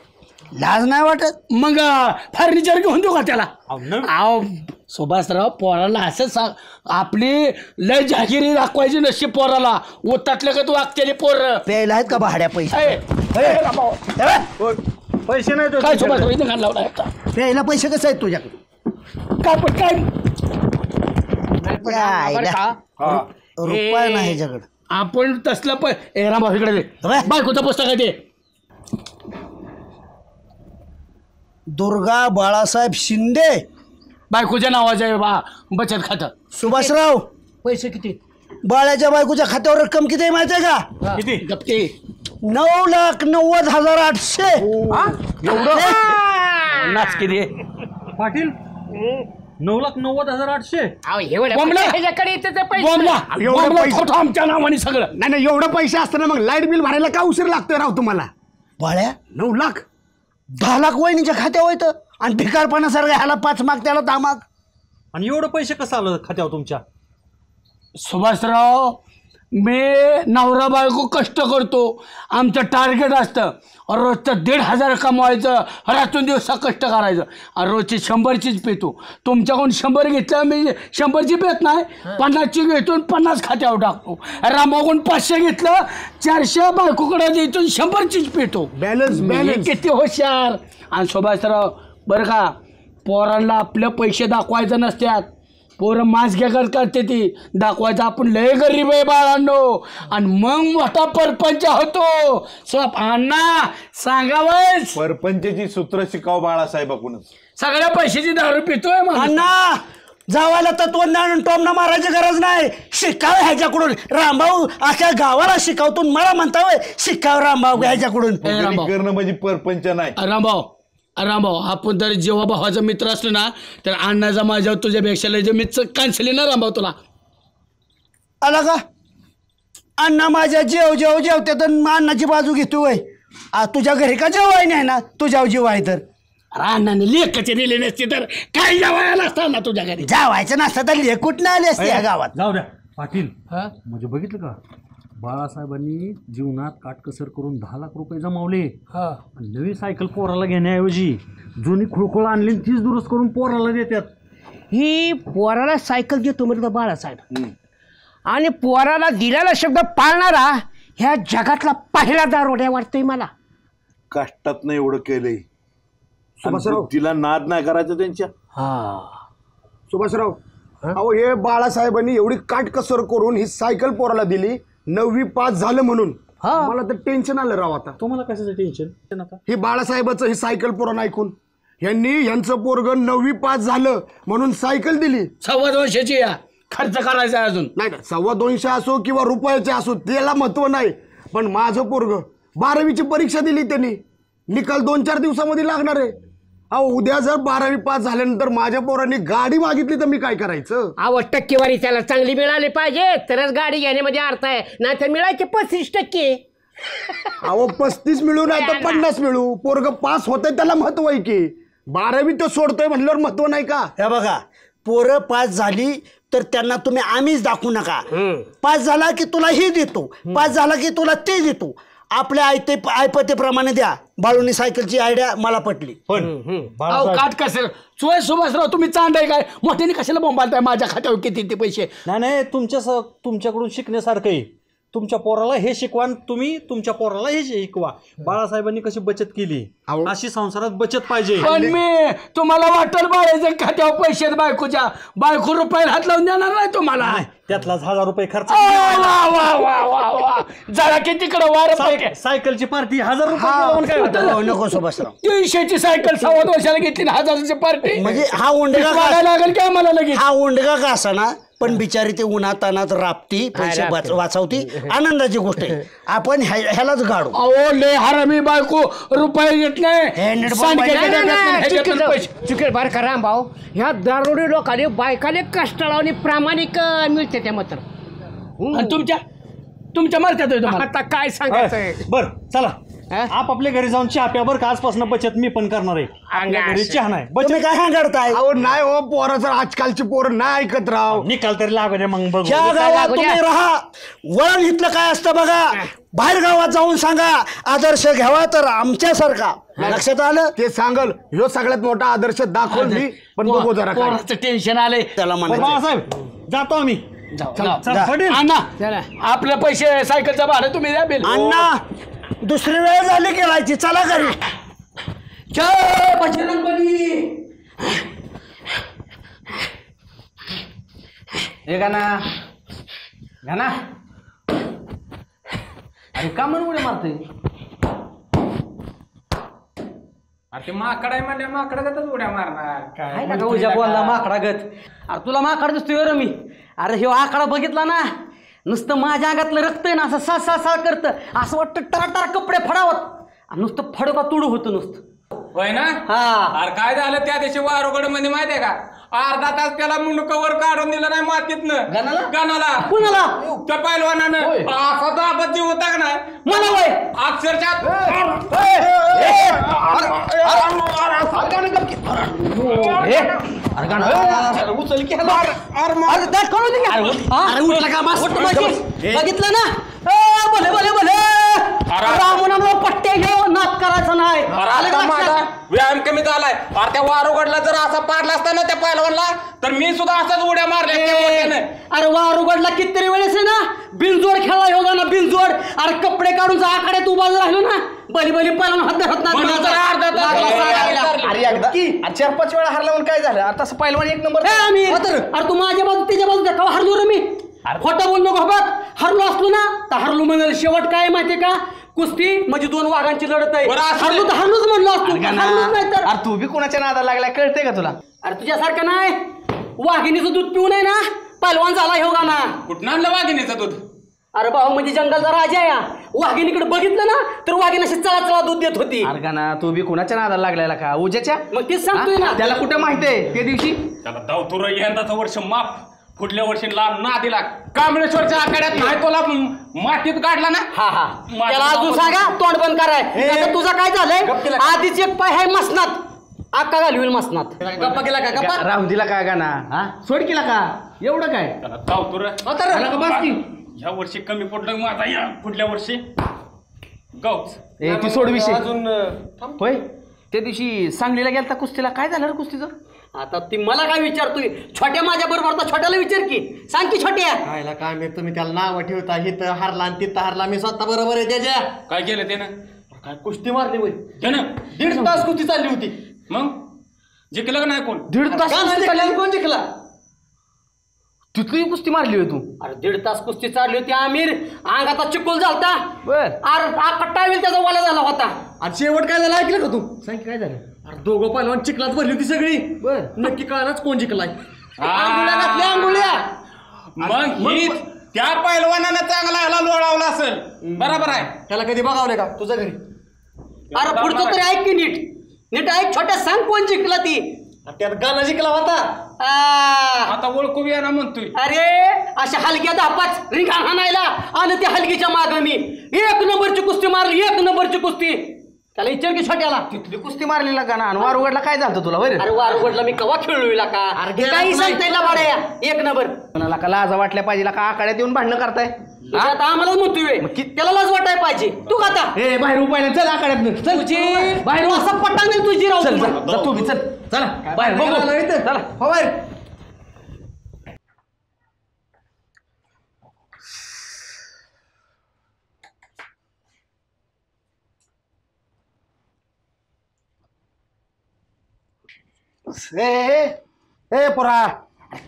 D: लाज नाही वाटत?
K: मग फर्निचर घेऊन देऊ का त्याला? अहो सुभाषराव, पोराला असं सांग, आपली लय जागिरी दाखवायची नसते पोराला. उताटलं का तू वागतेली पोर
D: प्यायला आहेत का भाड्या पैसे?
F: पैसे नाही
K: काय सुभाषराव इथं घाण लावला आता?
D: प्यायला पैसे कसे आहेत तुझ्याकडे?
K: काय पण काय
D: रुपया नाही ह्याच्याकडे.
K: आपण तसलं रामभाऊ इकडे बायकोचं पुस्तक आहे ते.
D: दुर्गा बाळासाहेब शिंदे
K: बायकोच्या नावाचं आहे बा, बचत खातं.
D: सुभाषराव,
K: पैसे किती?
D: बाळ्याच्या बायकोच्या खात्यावर रक्कम किती आहे माहिती आहे का?
K: किती? गप्पे
D: 9,90,800.
K: नाच किती
F: पाटील? 9,90,800.
K: आमच्या नावाने सगळं.
G: नाही एवढं पैसे असताना मग लाईट बिल भरायला का उशीर लागतोय राव तुम्हाला?
D: बाळ्या
G: 9 लाख
D: 10 लाख वहिनीच्या खात्यावर येतं आणि भिकारपणासारखं ह्याला 5 माग त्याला 10 माग.
F: आणि एवढं पैसे कसं आलं खात्यावर तुमच्या?
K: सुभाषराव, मी नवरा बायको कष्ट करतो. आमचं टार्गेट असतं रोजचं 1,500 कमवायचं, रातून दिवसा कष्ट करायचं. आणि रोजची 100चीच पेतो. तुमच्याकडून 100 घेतलं, मी 100ची पेत नाही, 50ची घेतो 50 खात्यावर टाकतो. रामाकडून 500 घेतलं, 400 बायकोकडे देतो, 100चीच पेतो.
G: बॅलन्स
K: किती हुशार. आणि सुभाषराव बरं का, पोरांना आपले पैसे दाखवायचं नसतात. पोरं मास घ्याकर करते ती दाखवायचं आपण लय गरीब आहे बाळांनो. आणि मग मोठा परपंच होतो. अण्णा सांगावंच,
C: परपंचाची सूत्र शिकाव बाळासाहेबाकडूनच.
K: सगळ्या पैशाची दारू पितोय
D: अण्णा. जावायला तत्वज्ञान टोमना मारायची गरज नाही, शिकाव ह्याच्याकडून. रामभाऊ अख्या गावाला शिकावतो, मला म्हणता शिकाव रामभाऊ ह्याच्याकडून.
C: करणं म्हणजे परपंच नाही.
K: रामभाऊ, आपण जर जेव्हा भावाचा मित्र असलो ना, तर अण्णाचा माझ्यावर तुझ्यापेक्षा लय मित्र कांचले ना रामभाऊ तुला.
D: आला का? अण्णा माझ्या जेवते तर अण्णाची बाजू घेतोय. तुझ्या घरी का जेवाय नाही ना? तुझ्या जीव आहे तर
K: अण्णाने लेखाचे दिले नसते तर काय जेवायला असतं ना तुझ्या घरी?
D: जेवायचं नसतं तर लेख कुठं आले असते या गावात.
F: जाऊ द्या पाटील. म्हणजे बघितलं का, बाळासाहेबांनी जीवनात काटकसर करून 10 लाख रुपये जमावले. नवी सायकल पोराला घेण्याऐवजी जुनी खुळखुळ आणली, तीच दुरुस्त करून पोराला देतात.
E: ही पोराला सायकल देतो म्हणजे बाळासाहेब, आणि पोराला दिलेला शब्द पाळणारा ह्या जगातला पहिला दारोड्या वाटतोय मला.
C: कष्टात नाही एवढं केलंय.
G: सुभाषराव,
C: तिला नाद नाही करायचं त्यांच्या.
G: सुभाषराव, अहो हे बाळासाहेबांनी एवढी काटकसर करून ही सायकल पोराला दिली, 9वी पास झालं म्हणून. मला तर टेन्शन आलं राव. आता
F: तुम्हाला कशाचं टेन्शन?
G: हे बाळासाहेबाचं ही सायकल पोरानं ऐकून यांचं पोरग 9वी पास झालं म्हणून सायकल दिली.
K: 250ची खर्च करायचा अजून.
G: नाही 250 असो किंवा रुपयाचे असो त्याला महत्व नाही, पण माझं पोरग 12वीची परीक्षा दिली त्यांनी, निकाल 2-4 दिवसामध्ये लागणार आहे. अहो उद्या जर 12वी पास झाल्यानंतर माझ्या पोरांनी गाडी मागितली तर मी काय करायचं?
E: टक्केवारी त्याला चांगली मिळाली पाहिजे तरच गाडी घेण्यामध्ये अर्थ आहे, नाही तर मिळायचे 35%.
G: अहो 35 मिळू नाही तर 50 मिळू, पोरग पास होतंय त्याला महत्व आहे की. 12वी तो सोडतोय म्हणल्यावर महत्व नाही का?
D: हे बघा, पोरं पास झाली तर त्यांना तुम्ही आम्हीच दाखवू नका. पास झाला की तुला ही देतो, पास झाला की तुला ते देतो. आपल्या ऐपतेप्रमाणे द्या. बाळूनी सायकलची आयडिया मला पटली.
F: पण
K: काट कसं चोय सुभाषराव, तुम्ही चांडाय काय? मोठ्याने कशाला बोंबालताय माझ्या खात्यावर किती ते पैसे?
F: नाही तुमच्याकडून शिकण्यासारखं आहे. तुमच्या पोराला हे शिकवा, तुम्ही तुमच्या पोराला हे शिकवा. बाळासाहेबांनी कशी बचत केली, अशी संसारात बचत पाहिजे.
K: पण मी तुम्हाला वाटल बाळाच्या खात्यावर पैसे बायकोच्या, बायको रुपयाला हात लावून देणार नाही तुम्हाला.
F: त्यातलाच 1000 रुपये खर्च.
K: जरा की तिकडं वार.
F: सायकलची पार्टी 1000 रुपये.
D: नको सुभाषराव,
K: 300ची सायकल 2.25 वर्षाला घेतली, 1000ची पार्टी
D: म्हणजे हा उंडगा
K: लागेल की आम्हाला लगेच?
D: हा उंडगा का असा ना पण बिचारी ते उन्हातानात राबती, पैसे वाचवती, आनंदाची गोष्ट आहे. आपण ह्यालाच गाडू.
K: अहो लय हरामी बायको, रुपये येत नाही.
E: चुकेल बार का रामभाऊ, ह्या दारुडी लोकांनी बायकाने कष्टाळा आणि प्रामाणिक मिळते त्या मात्र.
K: तुमच्या मारत्यात
E: आता काय सांगायचंय.
F: बर चला आपल्या घरी जाऊन चहा प्या बरं का. आजपासून बचत मी पण करणार आहे. आपल्या घरी चहा नाही बचत.
D: काय सांगताय?
G: अहो नाही हो पोरं, जर आजकालची पोरं नाही ऐकत राव.
F: निकाल तरी लागू दे मग बघू.
D: ज्या गावात तुम्ही राहा वळण इथलं काय असतं बघा. बाहेर गावात जाऊन सांगा आदर्श घ्यावा तर आमच्यासारखा. लक्षात आलं?
G: ते सांगल ह्यो सगळ्यात मोठा आदर्श दाखवल मी, पण बघू जरा काय.
K: टेन्शन आले
D: त्याला
F: बाळासाहेब जातो आम्ही.
K: आपले पैसे सायकलचं भाडं तुम्ही द्या. बिल
D: अण्णा दुसरी वेळ झाली केलायची. चला घरी.
K: जय बजरंग बली.
H: हे गाना गाना अरे का म्हणून उड्या मारतोय?
I: अरे ते माकड आहे म्हणजे माकडागतच उड्या मारणार.
H: काय का उद्या बोलला माकडागत? अरे तुला माकड दिसतोय मी. अरे ह्यो आकडा बघितला ना, नुसतं माझ्या अंगातलं रक्त आहे ना असं सा करतं. असं वाटतं टाटा कपडे फडावत, नुसतं फडका तुडू होतं नुसतं.
I: होय ना? अरे काय झालं त्या दिवशी वारोगड मध्ये माहितीये का? अर्धा तास त्याला मुंडकवर काढून दिलं नाही मातीतनं. गाणाला
H: कुणाला?
I: त्या पैलवानानं असा दाबत जीव होता का नाही
H: मला वय
I: अक्षरशः.
H: बघितलं ना? भले भले भले पट्टे घेऊन नाच करायचं नाही.
I: व्यायाम कमी झालाय. अरे त्या वारोगडला जर असा पाडला असता ना त्या पैलवानला तर मी सुद्धा असाच उड्या मारल्या.
H: अरे वारोगडला कितीतरी वेळेस आहे ना बिनजोड खेळला योगा ना बिनजोड. अरे कपडे काढून आकड्यात उभा राहिलो ना बली बली पैलवान हात धरत नाही.
J: 4-5 वेळा हरला म्हणून काय झालं? आता असं पैलवान एक नंबर.
H: अरे तू माझ्या बाजू तिच्या बाजू का हरलो रे मी? खोटं बोल नको बघ. हरलो असलो ना तर हरलो म्हणाल. शेवट काय माहितीये का? कुस्ती म्हणजे 2 वाघांची लढत आहे. हरलो तर हरलोच म्हणलो असतो. नाही तर
J: अरे तू बी कोणाच्या नादाला लागलाय कळतंय का तुला?
H: अरे तुझ्यासारखं नाही. वाघिणीचं दूध पिऊ नये ना पैलवान झाला हो गाना.
I: कुठं आणलं वाघिणीचं दूध?
H: अरे भाऊ म्हणजे जंगलचा राजा या. वाघिणीकडे बघितलं ना तर वाघिणी अशी चला दूध देत होती.
J: अरे गाना तू बी कोणाच्या नादाला लागलाय का? उज्याच्या?
H: मग तेच सांगतोय ना.
J: त्याला कुठे माहितीये त्या दिवशी?
I: त्याला दावतुर यंदाचं वर्ष माफ, पुढल्या वर्षी लांब ना दिला. कांबळेश्वरच्या आखाड्यात नाही तुला मातीत काढला ना.
H: त्याला अजून सांगा तोंड बंद कराय. तुझा काय झालंय? आधीच एक पाय आहे मसनात, अक्का घालवेल मसनात. गप्पा केला का? गप्पा
J: राहून दिला का गाना? सोड केला का? एवढं काय?
I: त्याला दावतुर ह्या वर्षी कमी पडलं माझा. या पुढल्या वर्षी गावच.
J: तू सोड विषय. होय त्या दिवशी सांगलीला गेलता कुस्तीला. काय झालं रे कुस्तीचं?
H: आता ती मला काय विचारतोय? छोट्या माझ्या बरोबर छोट्याला विचार की. सांग की छोट्या.
J: काय मी तुम्ही त्याला नाव ठेवता. हिथं हारला आणि तिथं हारला. मी स्वतः बरोबर आहे त्याच्या.
I: काय केलं त्यानं?
J: काय कुस्ती मारली होय
I: त्यानं?
J: 1.5 तास कुस्ती चालली होती.
I: मग जिंकलं का नाही कोण?
J: 1.5 तास कोण जिंकला? तिथली कुस्ती मारली होती तू?
H: अरे 1.5 तास कुस्ती चालली होती. आमिर अंगाचा चिकोल झालता.
J: बर.
H: अरे कट्टावेल त्याचा वाला झाला होता.
J: आणि शेवट काय झालं ऐकलं का तू? सांग काय झालं? अरे दोघं पहिलवान चिखलात भरली होती सगळी. बर. नक्की कळणारच कोण जिंकलाय.
H: आंघोळ्या
I: मग ही त्या पैलवानानं चांगला ह्याला लोळावला असेल. बरोबर आहे.
J: त्याला कधी बघावलंय का तुझ्या घरी?
H: अरे पुढचं तरी ऐक की नीट ऐक. छोट्या सांग कोण जिंकला ती?
J: त्यात गाणं जिंकला होता.
I: आता ओळखू बी ना म्हणतोय.
H: अरे अशा हलक्या 10-5 रिंगा हाणायला आणि त्या हलकीच्या माग मी 1 नंबरची कुस्ती मारली. 1 नंबरची कुस्ती. त्याला विचार की छोट्याला.
J: तिथली कुस्ती मारलेला गाणं. आणि वारुगडला काय झालं तुला?
H: अरे वारुगडला मी कवा खेळलोय का? काही सांगता येईल भाड्या. 1 नंबर.
J: कोणाला का लाजा वाटल्या पाहिजे का? आखाड्यात येऊन भांडणं करताय?
H: आता आम्हालाच म्हणतोय त्याला लाज वाटाय पाहिजे. तू खाता
J: हे बाहेर उपाय चल आखाड्यात.
H: तुझी बाहेर असं पट्टा नाही तुझी राहू.
J: तू बी चल. चला बाहेर चला हो बाहेर.
G: ए पोरा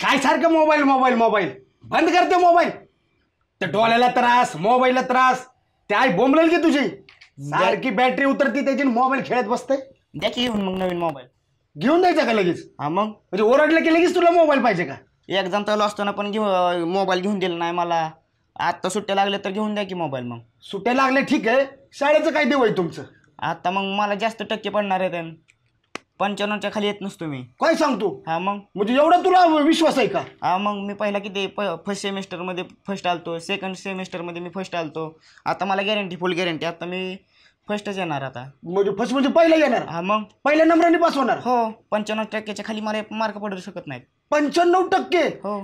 G: काय सारखं मोबाईल बंद करते मोबाईल. त्या डोळ्याला त्रास, मोबाईलला त्रास. ते आई बोंबलेल की तुझी सारखी बॅटरी उतरती त्याची मोबाईल खेळत बसते.
J: द्या की घेऊन मग नवीन मोबाईल.
G: घेऊन द्यायचा का लगेच?
J: हा मग
G: म्हणजे ओरडलं की लगेच तुला मोबाईल पाहिजे का?
L: एक्झाम चालू असताना पण मोबाईल घेऊन दिला नाही मला. आता सुट्ट्या लागल्या तर घेऊन द्या की मोबाईल. मग
D: सुट्ट्या लागल्या ठीक आहे, शाळेचं काय देऊ आहे तुमचं?
L: आता मग मला जास्त टक्के पडणार आहेत. 95च्या खाली येत नसतो मी.
D: काय सांगतो?
L: हा मग
D: म्हणजे एवढा तुला विश्वास आहे का?
L: हा मग मी पहिला किती फर्स्ट सेमिस्टरमध्ये फर्स्ट आलतो, सेकंड सेमिस्टरमध्ये मी फर्स्ट आलतो. आता मला गॅरंटी, फुल गॅरंटी, आता मी फर्स्टच येणार आता.
D: म्हणजे फर्स्ट म्हणजे पहिला येणार?
L: हा मग
D: पहिल्या नंबराने पास होणार?
L: हो. 95%च्या खाली मला मार्क पडू शकत नाहीत.
D: 95%?
L: हो.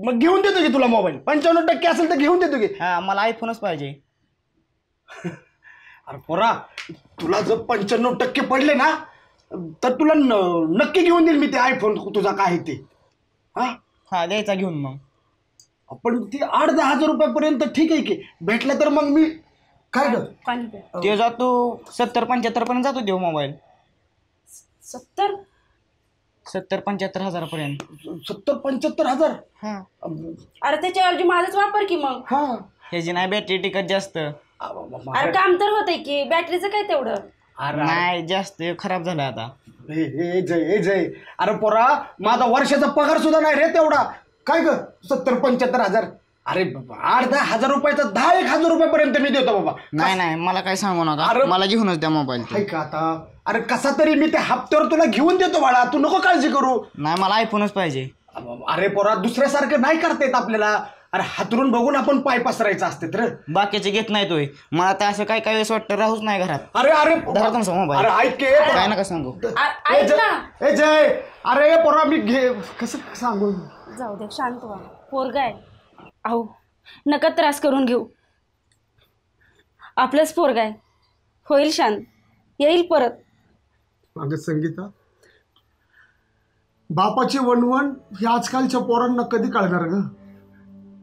D: मग घेऊन देतो की तुला मोबाईल. 95% असेल तर घेऊन देतो की.
L: हा मला आयफोनच पाहिजे.
D: अरे पोरा, तुला जर 95% पडले ना तर तुला नक्की घेऊन देईल मी ते आयफोन तुझा काय ते.
L: हा द्यायचा घेऊन. मग
D: आपण ती 8-10 हजार रुपयापर्यंत ठीक आहे की भेटलं तर मग मी काय कर
L: ते जातो 70-75 पर्यंत जातो देऊ मोबाईल. 70-75 हजारापर्यंत.
D: 70-75 हजार?
L: हा.
M: अरे त्याच्याऐवजी माझाच वापर की मग.
D: हा.
L: ह्याची नाही बॅटरी टिकत जास्त.
M: अरे काम तर होतंय की, बॅटरीचं काय तेवढं?
L: नाही जास्त खराब झालं आता.
D: जय अरे पोरा, माझा वर्षाचा पगार सुद्धा नाही रे तेवढा. काय ग 70-75 हजार? अरे 8-10 हजार रुपयाचा 10-1 हजार रुपयापर्यंत मी देतो बाबा.
L: नाही मला काय सांगू नका, मला घेऊनच द्या मोबाईल.
D: का आता? अरे कसा तरी मी त्या हप्त्यावर तुला घेऊन देतो बाळा, तू नको काळजी करू.
L: नाही मला आयफोनच पाहिजे.
D: अरे पोरा, दुसऱ्यासारखं नाही करता येत आपल्याला. अरे हातरून बघून आपण पाय पसरायचं असते तर.
L: बाकीचे घेत नाही तोय. मला तर असं काय वेळेस वाटतं राहूच नाही घरात.
D: अरे
L: मोबाईल.
D: अरे ऐक
L: काय नका सांगू.
D: ए जय, अरे पोरा मी कसं सांगू?
M: जाऊ दे, शांत व्हा. पोरगा आहे. अहो नका त्रास करून घेऊ. आपलंच पोरगा आहे, होईल शांत, येईल परत.
D: अगं संगीता, बापाची वणवण ही आजकालच्या पोरांना कधी कळणार ग?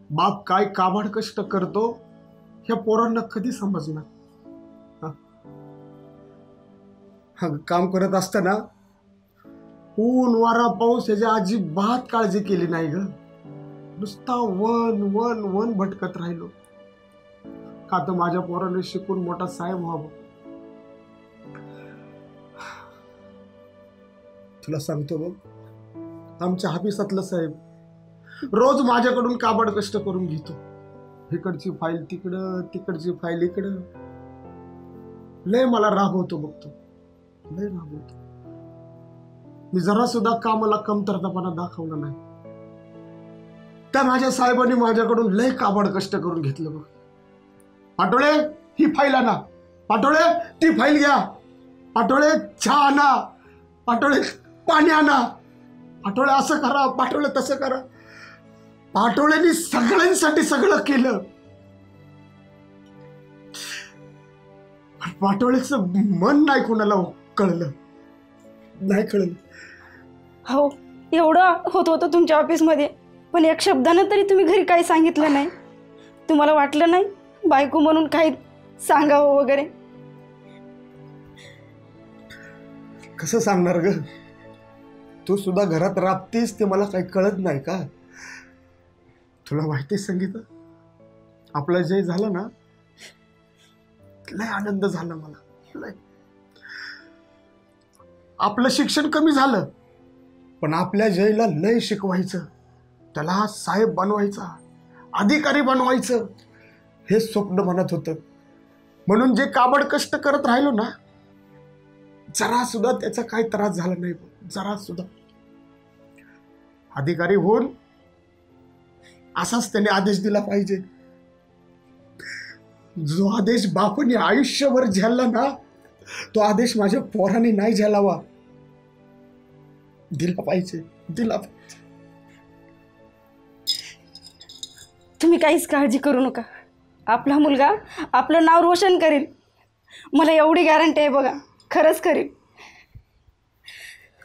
D: बाप काय काबाड कष्ट करतो ह्या पोरांना कधी समजणार? काम करत असताना ऊन वारा पाऊस याची अजिबात काळजी केली नाही ग. नुसता वन वन वन भटकत राहिलो. का तर माझ्या पोराने शिकून मोठा साहेब व्हावं. तुला सांगतो बघ, आमच्या ऑफिसातलं साहेब रोज माझ्याकडून काबाड कष्ट करून घेतो. इकडची फाईल तिकडं, तिकडची फाईल इकडं. लय मला राबवतो बघतो, लय राबवतो. मी जरा सुद्धा कामाला कमतरतापणा दाखवला नाही. त्या माझ्या साहेबांनी माझ्याकडून लय काबाड कष्ट करून घेतलं बघ. पाटोळे ही फाईल आणा, पाटोळे ती फाईल घ्या, पाटोळे चहा आणा, पाटोळे पाणी आणा, पाटोळे असं करा, पाटोळे तसं करा. पाटोळ्यांनी सगळ्यांसाठी सगळं केलं. पाटोळेचं मन नाही कोणाला कळलं, नाही कळलं.
M: हो एवढं होत होतं तुमच्या ऑफिसमध्ये, पण एक शब्दानं तरी तुम्ही घरी काही सांगितलं नाही. तुम्हाला वाटलं नाही बायको म्हणून काही सांगावं वगैरे?
D: कसं सांगणार ग? तू सुद्धा घरात राबतीस ते मला काही कळत नाही का? तुला माहिती संगीता, आपलं जे झालं ना, लय आनंद झाला मला. लय. आपलं शिक्षण कमी झालं, पण आपल्या जयला लय शिकवायचं, त्याला साहेब बनवायचा, अधिकारी बनवायचं, हे स्वप्न म्हणत होतं. म्हणून जे काबड कष्ट करत राहिलो ना, जरा सुद्धा त्याचा काही त्रास झाला नाही, जरा सुद्धा. अधिकारी होऊन असाच त्याने आदेश दिला पाहिजे. जो आदेश बापूने आयुष्यभर झेलला ना, तो आदेश माझ्या पोराने नाही झेलावा. दिला पाहिजे, दिला पाहिजे.
M: तुम्ही काहीच काळजी करू नका. आपला मुलगा आपलं नाव रोशन करेल, मला एवढी गॅरंटी आहे बघा, खरंच करेल.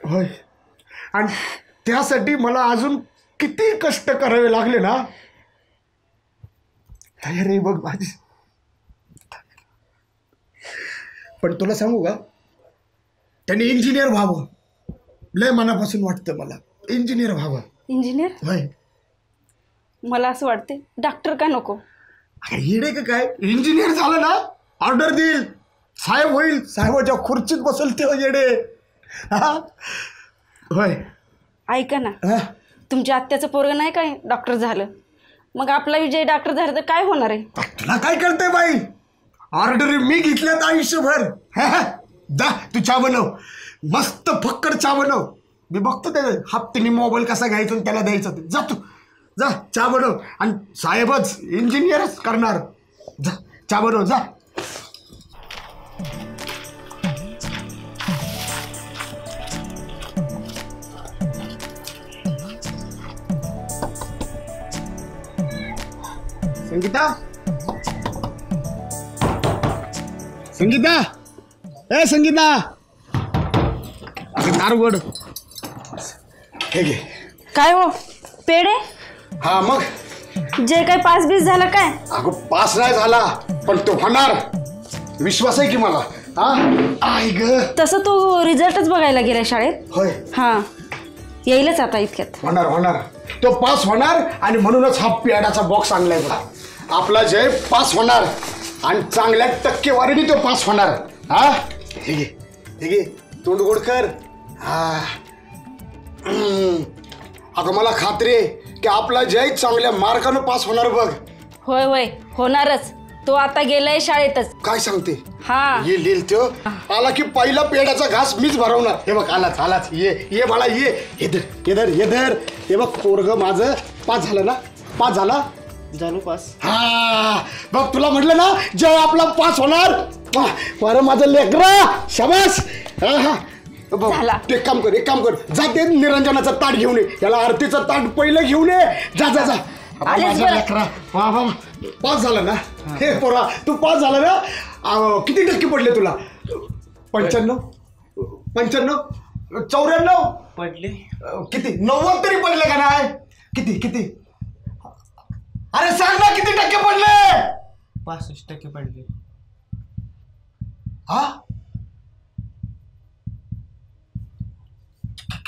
D: होय, आणि त्यासाठी मला अजून किती कष्ट करावे लागले ना, तयारी बघ माझी. पण तुला सांगू का, त्याने इंजिनियर व्हावं लय मनापासून वाटतं मला. इंजिनियर व्हावं.
M: इंजिनियर?
D: होय.
M: मला असं वाटते डॉक्टर का नको?
D: येडे का काय? इंजिनियर झालं ना, ऑर्डर देईल, साहेब होईल, साहेबाच्या खुर्चीत बसेल तेव्हा येडे. होय.
M: ऐका ना, तुमच्या आत्याचं पोरगं नाही काय डॉक्टर झालं, मग आपला विजय डॉक्टर झाला तर काय होणार आहे?
D: तुला काय कळतंय बाई, ऑर्डर मी घेतल्यात आयुष्यभर. जा तू चहा बनव, मस्त फक्कड चहा बनव. मी बघतो ते हप्त्याने मोबाईल कसा घ्यायचा त्याला द्यायचा ते. जा तू जा चहा बनव, आणि साहेबच इंजिनियरच करणार. जा चहा बनव जा. संगीता, संगीता, ए संगीता, असं दार उघड. हे घे.
M: काय हो पेढे?
D: हा मग
M: जे काय पास बीस झालं काय?
D: अगं पास नाही झाला पण तो होणार, विश्वास आहे की मला. हा आई ग,
M: तसं तो रिझल्टच बघायला गेलाय शाळेत.
D: होय.
M: हा येईलच आता इतक्यात.
D: होणार होणार, तो पास होणार. आणि म्हणूनच हा पेडाचा बॉक्स आणलाय बघा. आपला जय पास होणार आणि चांगल्या टक्केवारीने तो पास होणार. हा हे घे, हे घे, तोंड गोड कर. हा अगं मला खात्री आहे की आपला जय चांगल्या मार्कानं पास होणार बघ.
M: होय होय होणारच. तो आता गेलाय शाळेतच.
D: काय सांगते?
M: हा
D: येईल तो. आला की पहिला पेडाचा घास मीच भरवणार. हे बघ आलाच आलाच. ये ये बाळा ये. हे धर. हे बघ पोरग माझं पास झालं ना, पास झाला
L: पास.
D: हा बघ तुला म्हटलं ना जय आपला पास होणार. बरं माझं लेकरा, शाबास. हा हा एक काम कर, जा ते निरंजनाचा ताट घेऊन ये. याला आरतीचं ताट पहिलं घेऊन ये. जा जा जा. माझा लेकरा वा वा पास झाला ना. हे पोरा तू पास झाला ना. किती टक्के पडले तुला? 95, 94
L: पडले.
D: किती? 90 तरी पडले का नाही? किती? अरे सांग ना किती टक्के पडले?
L: 65% पडले.
D: हा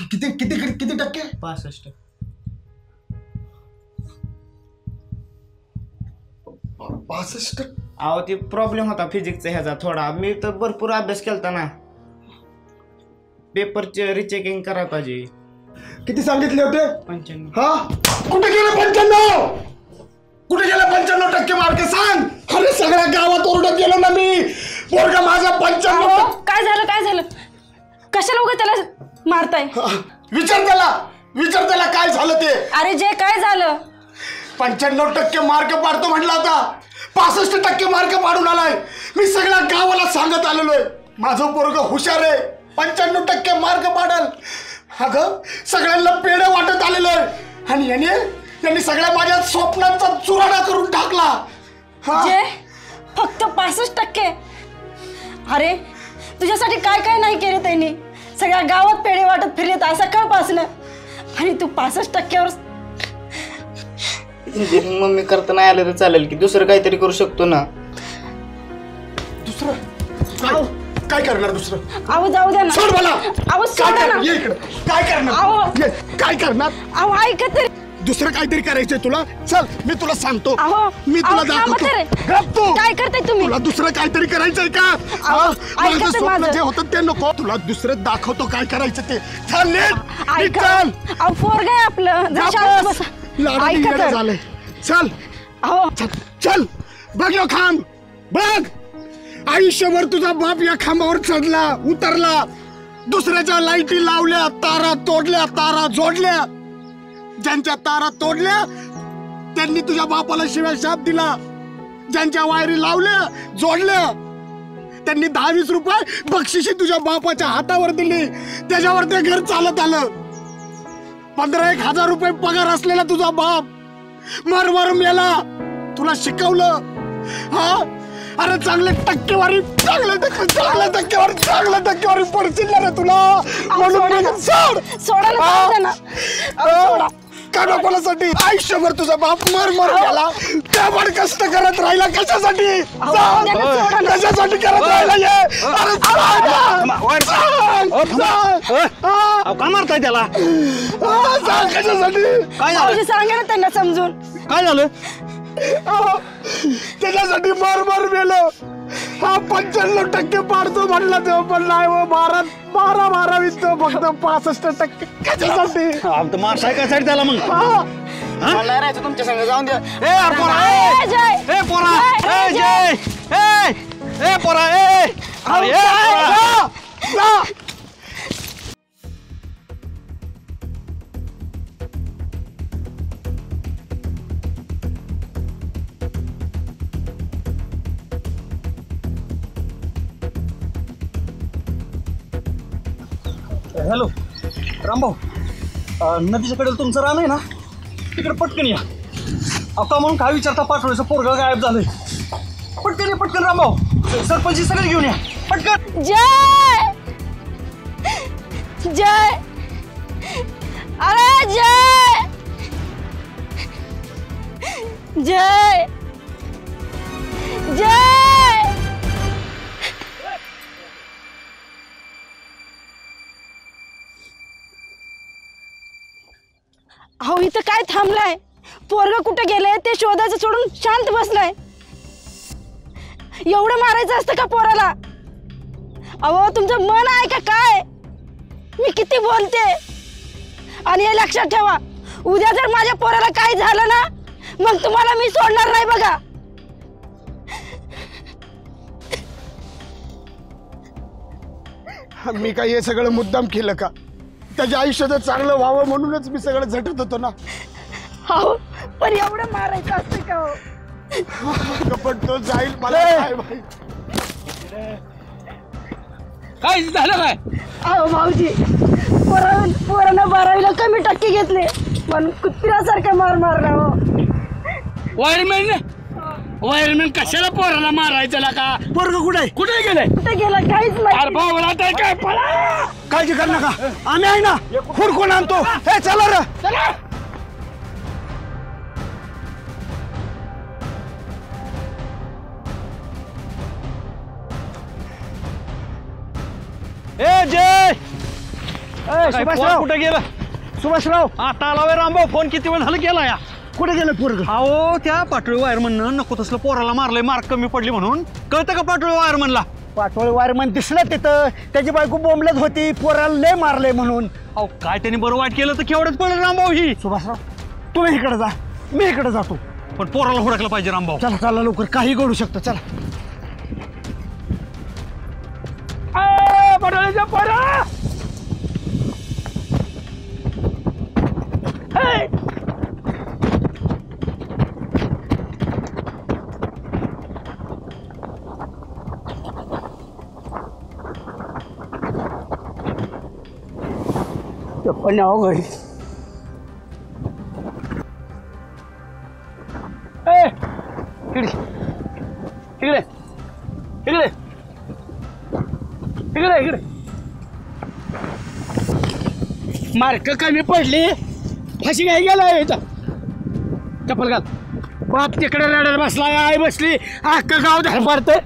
D: किती टक्के?
L: 65.
D: 65.
L: अहो ते प्रॉब्लेम होता फिजिक्सचा ह्याचा थोडा. मी तर भरपूर अभ्यास केलता ना. पेपरचे रिचेकिंग करायला पाहिजे.
D: किती सांगितले होते?
L: 95.
D: हा कुठे गेले 95? कुठे गेले 95% मार्क सांग. अरे सगळ्या गावात ओरडत गेलो ना मी. पोरगा माझा 95.
M: काय झालं? कशाला उगा त्याला मारताय?
D: विचार त्याला काय झालं ते.
M: अरे जे काय झालं?
D: 95% मार्क पाडतो म्हटलं आता 65% मार्क पाडून आलाय. मी सगळ्या गावाला सांगत आलेलोय माझं पोरग हुशार आहे, 95% मार्क पाडल. अगं सगळ्यांना पेढे वाटत आलेलोय आणि यांनी सगळ्या माझ्या स्वप्नांचा चुराडा करून टाकला.
M: जे फक्त 65%? अरे तुझ्यासाठी काय काय नाही केलं त्यांनी. सगळ्या गावात पेढे वाटत फिरलेत सकाळपासून आणि तू 65%वर.
L: मम्मी करता नाही आलं तर चालेल की दुसरं काहीतरी करू शकतो ना.
D: दुसरं काय करणार? दुसरं
M: अहो जाऊ द्या ना.
D: सोड मला.
M: अहो सोडा ना.
D: काय करणार?
M: अहो ऐका तरी.
D: दुसरं काहीतरी करायचंय तुला. चल मी तुला सांगतो. मी तुला
M: अहो,
D: दाखवतो.
M: काय करताय तुम्ही?
D: तुला दुसरं काहीतरी करायचंय का? माझं स्वप्न जे होतं ते नको. तुला दुसरं दाखवतो काय करायचं ते. चल नीट चल.
M: अहो पोरग आहे आपलं.
D: लाडा झालंय. चल चल बघ यो खांब बघ. आयुष्यभर तुझा बाप या खांबावर चढला उतरला. दुसऱ्याच्या लाईटी लावल्या, तारा तोडल्या, तारा जोडल्या. ज्यांच्या तारा तोडल्या त्यांनी तुझ्या बापाला शिव्या शाप दिला. ज्यांच्या वायरी लावल्या जोडल्या त्यांनी 10-20 रुपये बक्षिशी तुझ्या बापाच्या हातावर दिली. त्याच्यावर ते घर चालत आलं. 15,000 रुपये पगार असलेला तुझा बाप मर मेला. तुला शिकवलं. हा अरे चांगले टक्केवारी पडशील ना तुला. सोडा का कोणासाठी? आयुष्यभर तुझा बाप मर गेला. त्यावर कष्ट करत राहिला कशासाठी? करत राहिला.
F: का मारताय त्याला?
D: कशासाठी?
M: काय सांगा ना त्यांना समजून.
F: काय झालं?
D: त्याच्यासाठी मर मेलो. हा
G: 95% पाडतो म्हणला तो, पण नाही हो, 12-12 तो फक्त 65% कशासाठी
F: मारसाय कशासाठी त्याला मग
L: मला राहायचं तुमच्या संग, जाऊन द्या.
F: हॅलो रामभाऊ, नदीच्या कडेला तुमचं रान आहे ना, तिकडे पटकन या. आता म्हणून काय विचारता पाठवण्याचं पोरगा गायब झालंय. पटकन या, पटकन रामभाऊ, सरपंच सगळे घेऊन या पटकन.
M: जय जय, अरे जय जय जय. अहो इथं काय थांबलाय? पोरग कुठे गेले ते शोधायचं सोडून शांत बसलाय. एवढं मारायचं असतं का पोराला? अहो तुमचं मन आहे का काय? मी किती बोलते. आणि हे लक्षात ठेवा, उद्या जर माझ्या पोराला काय झालं ना, मग तुम्हाला मी सोडणार नाही बघा.
G: मी काय हे सगळं मुद्दाम केलं का? त्याच्या आयुष्यात चांगलं व्हावं म्हणूनच मी सगळं झटत होतो ना.
M: हो, पण एवढं मारायचं असतं का हो?
G: पण तो जाईल मला काय माहित.
K: काय झालं काय?
M: अहो भाऊजी, पोरानं 12वीला कमी टक्के घेतले, पण कुत्र्यासारखा मार मारला हो.
K: वायरमॅन कशाला पोराला मारायचं का?
D: पोरग कुठे
K: कुठे गेले?
M: कुठे गेला काहीच माहिती.
K: काय पळा.
D: काळजी कर नका, आम्ही आहे ना, हुडकून आणतो. हे चला रे,
K: चला.
F: ए जय,
D: सुभाषराव
F: कुठे गेलं?
D: सुभाषराव
F: आता आला रामभाऊ, फोन किती वेळ झालं केला या?
D: कुठे गेलं पोरग?
F: अहो त्या पाटोळी वायरमननं नको तसलं पोराला मारलंय, मार्क कमी पडली म्हणून. कळतं का पाटोळी वायरमनला?
D: पाटोळे वायरमन दिसलं तिथं, त्याची बायको बोंबलत होती पोराला लय मारलंय म्हणून.
F: अहो काय त्यांनी बरं वाईट केलं तर केवढंच पडेल रामभाऊ ही.
D: सुभाषराव तुम्ही इकडे जा, मी इकडे जातो.
F: पण पोराला हुडकलं पाहिजे रामभाऊ.
D: चला चला लवकर, काही घडू शकतं. चला.
K: पाटोळ्याच्या पोरा.
D: पण अवघड.
K: इकडे इकडे इकडे इकडे इकडे. मार्क कमी पडली, फाशी काय गेला इथं. चप्पल घाल. बाप तिकडे रडायला बसला, आई बसली, अख्खं गाव धडपडतंय.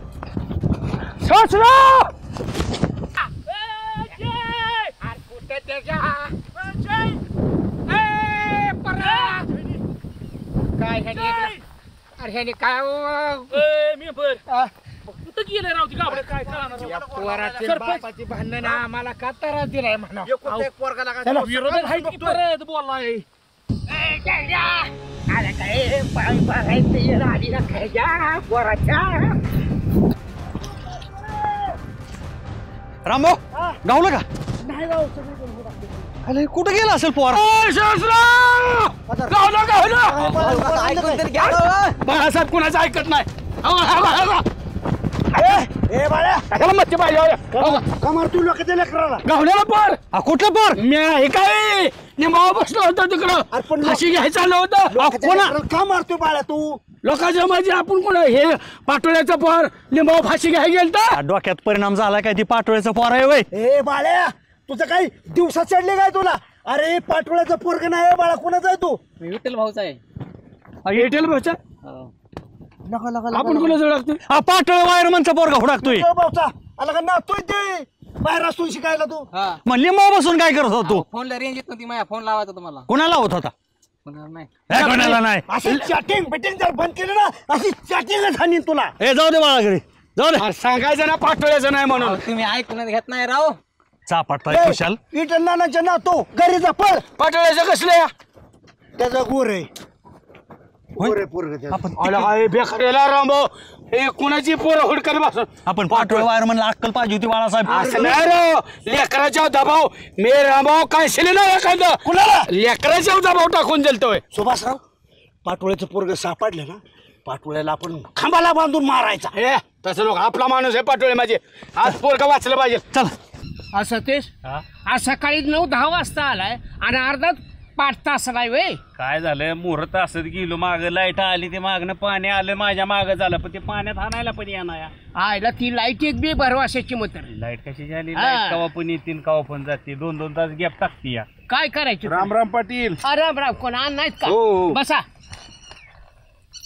E: काय अरे काय मी कुठं गेले राव? गाबडे काय सरपंच भांडण आम्हाला का त्रास दिलाय म्हणा. विरोधात आहे की परत बोललाय.
F: रामभाऊ गावलं का?
D: नाही गाव.
F: अरे कुठं गेला असेल पोर?
K: बाळासाहेब कुणाचं ऐकत नाही.
D: मच्छी पाहिजे का मारतो लोकांच्या लेकराला?
K: गावल्याला पोर.
F: कुठलं पोर?
K: मी हे काय निंबाव बसलो होतो तिकडं, फाशी घ्यायचं आलं होतं.
D: का मारतोय बाळा तू?
K: लोकांच्या माझी आपण कोण हे पाटोळ्याचं पोर निंबाव फाशी घ्याय गेलता.
F: डोक्यात परिणाम झाला काय? ती पाटोळ्याचं पोर आहे वय.
D: ए बाळ्या, तुझं काही दिवसात चढले काय तुला? अरे पाटोळ्याचं पोरग नाही बाळा, कोणाचा आहे तू?
L: विठ्ठल भाऊचा आहे.
K: एअरटेल भाऊचा. आपण कोणाचं लागतोय?
F: पाटोळे वायरमनचा पोरगा हुडाकतोय.
D: भाऊचा आला का नातोय ते बाहेर असून शिकायला तू?
F: म्हणली मग बसून काय करत होतो?
L: फोनला रेंज येत नव्हती, माझ्या फोन लावायचा तुम्हाला.
F: कोणाला होत होता?
D: कोणाला नाही. अशी चॅटिंग बिटिंग जर बंद केली ना, अशी चॅटिंगच हानी तुला.
F: ए जाऊ दे बाळा घरी,
K: सांगायचं ना पाठवल्याचं नाही म्हणून.
L: तुम्ही ऐकून घेत नाही राव.
F: चापाटताय खुशाल.
D: इटनानाच्या नातो घरी जा पळ.
K: पाठवल्याचं कसलं
D: त्याचा गोर आहे.
K: रामभाऊ हे कुणाची पोरं हुडकत बस.
F: आपण पाठवलं वायरमनला अक्कल पाहिजे होती बाळासाहेब.
K: असं नाही राव. लेकराच्या दबाव मी रामभाऊ काय शिले ना एखादं कुणाला लेकराच्या दबाव टाकून दिलतोय.
D: सुभाषराव पाटोळ्याचं पोरग सापडलं ना पाटोळ्याला आपण खांबाला बांधून मारायचा.
K: हे तसं लोक आपला माणूस आहे पाटोळे माझे. आज पोरग वाचलं पाहिजे.
F: चल
E: असं तेच आज सकाळी 9-10 वाजता आलाय आणि अर्धा पाच तास नाही वे.
H: काय झालं मुहूर्त असत गेलो माग लाईट आली ते मागणं पाणी आलं माझ्या माग झालं पण ते पाण्यात आणायला पण येणार.
E: आयला ती लाईट एक बी भरवाशाची मत.
H: लाईट कशी झाली कवा पण येतील कवा पण जाते 2-2 तास गॅप टाकते या.
E: काय करायचं.
C: राम राम पाटील.
E: राम राम. कोण आण नाहीत का. बसा.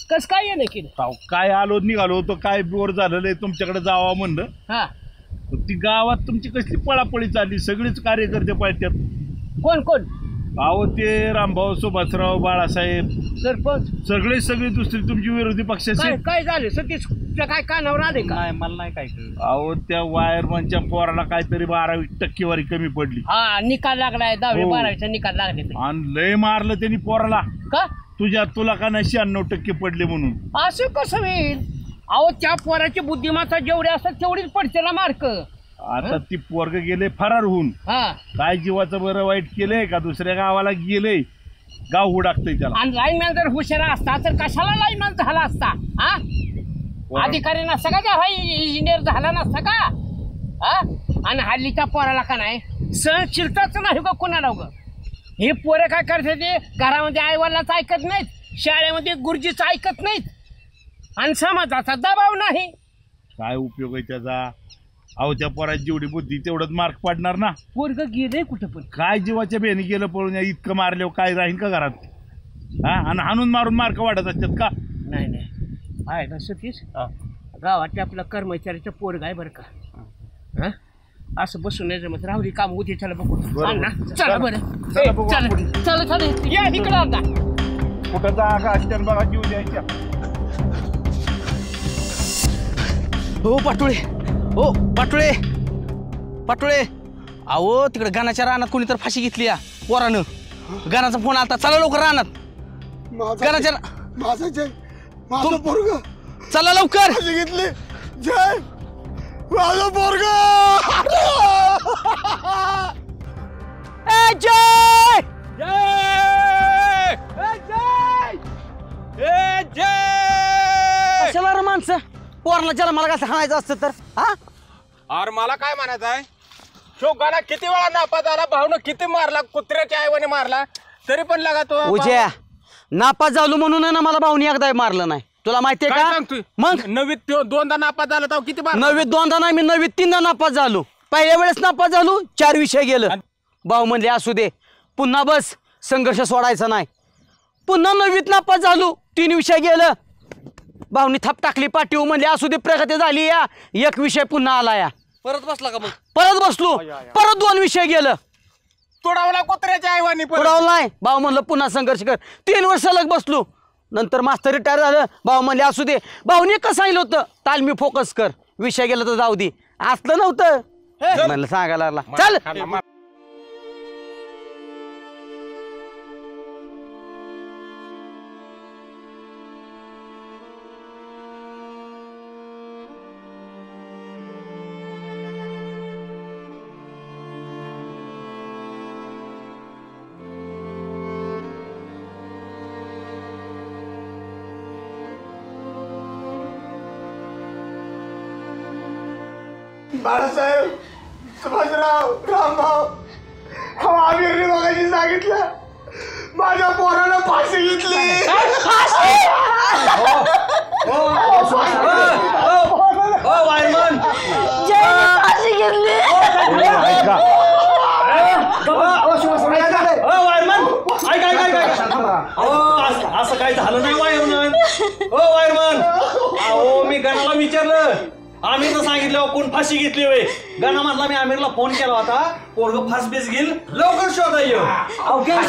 E: कस काय ये नाही
C: काय आलो निघालो होतो काय बोर झालेलं आहे तुमच्याकडे जावा म्हणलं.
E: हा
C: ती गावात तुमची कसली पळापळी चालली सगळीच कार्यकर्ते पाळत्यात.
E: कोण कोण.
C: अहो ते रामभाऊ सुभाषराव बाळासाहेब
E: सरपंच
C: सगळी दुसरी तुमची विरोधी पक्षाची.
E: काय झालं सतीश काय कानावर आले का.
H: नाही मला नाही काय.
C: अहो त्या वायरमनच्या पोराला काहीतरी 12% कमी पडली.
E: हा निकाल लागलाय 10वी-12वीचा निकाल लागले.
C: आणि लय मारलं त्यांनी पोराला.
E: का
C: तुला का नाही 96% पडले म्हणून.
E: असं कसं होईल. अहो त्या पोराची बुद्धिमत्ता जेवढी असतात तेवढीच पडते ना मार्क.
C: आता ती पोरग गेले फरार होऊन. काय जीवाचं बरं वाईट केलंय का दुसऱ्या गावाला गेले गाव हुडाकतंय त्याला.
E: आणि लाईनमॅन जर हुशार असता तर कशाला लाईनमॅन झाला असता. हा अधिकारी नसता का त्या इंजिनियर झाला नसता का. आणि हल्लीच्या पोराला का नाही सहनशीलताच नाही का कोणाला ग. हे पोरं काय करते ते घरामध्ये आईवडिलाच ऐकत नाहीत शाळेमध्ये गुरुजीच ऐकत नाहीत आणि समाजाचा दबाव नाही.
C: काय उपयोग आहे त्याचा. अहो त्या पोराची जेवढी बुद्धी तेवढंच मार्क पडणार ना.
E: पोरग गेलंय कुठं पण.
C: काय जीवाच्या बेनी गेलं पळून इतकं मारल्यावर काय राहील का घरात. आणि हाणून मारून मार्क वाढत असतात का.
E: नाही आहे ना सतीश गावातल्या आपल्या कर्मचाऱ्याचं पोरग आहे बरं का. असं बसून नाही जमत. राहुली काम उद्या चला बघू. चला बरं चला या इकडं आता.
C: कुठं जा बघा जीव द्यायच्या.
N: हो पाटोळे. हो पाटोळे अहो तिकडे गाण्याच्या रानात कोणी तर फाशी घेतली या पोरानं. गाण्याचा फोन आलता. चला लवकर रानात. गाण्याच्या माझं पोरग चला लवकर.
G: घेतली जय माझं पोरग.
N: जय कशाला रे माणसं पोराला ज्याला मला कसं हाणायचं असतं तर.
I: अरे मला काय म्हणायचं आहे शोकाला किती वेळा नापास झाला भावनं किती मारला कुत्र्याच्या आईवाने मारला तरी पण लागा तो
N: उज्या नापास झालो म्हणून ना मला भाऊनी एकदा मारलं नाही. तुला माहितीये का. मग
I: 9वीत 2दा नापास झाला तर किती
N: 9वीत 2दा नाही मी 9वीत 3दा नापास झालो. पहिल्या वेळेस नापास झालो 4 विषय गेलं. भाऊ म्हणले असू दे पुन्हा बस संघर्ष सोडायचा नाही. पुन्हा 9वीत नापास झालो 3 विषय गेलं. भाऊनी थाप टाकली पाठीव म्हणले असू दे प्रगती झाली या. 1 विषय पुन्हा आला या.
L: परत बसला का मग.
N: परत बसलो परत 2 विषय गेलं.
I: तोडावला कुत्र्याच्या आईवानी
N: तोडावला नाही. भाऊ म्हणलं पुन्हा संघर्ष कर. 3 वर्ष सलग बसलो. नंतर मास्तर रिटायर झालं. भाऊ म्हणले असू दे. भाऊनी कसं सांगितलं होतं तालमी फोकस कर विषय गेला तर जाऊ दे. असलं नव्हतं म्हणलं सांगायला लागला. चल
G: बाळासाहेब सुभाषराव रामभाऊ आम्ही बघायची सांगितलं माझ्या पोरानं फाशी घेतली.
M: फाशी घेतली.
F: असं काय झालं नाही वायरमन. वायरमन अहो मी गणाला विचारलं आमिरनं सांगितलं कोण फाशी घेतली होय. गाणं म्हणला मी आमिरला फोन केला होता, पोरग फास बीस घेईल लवकर शोधाय.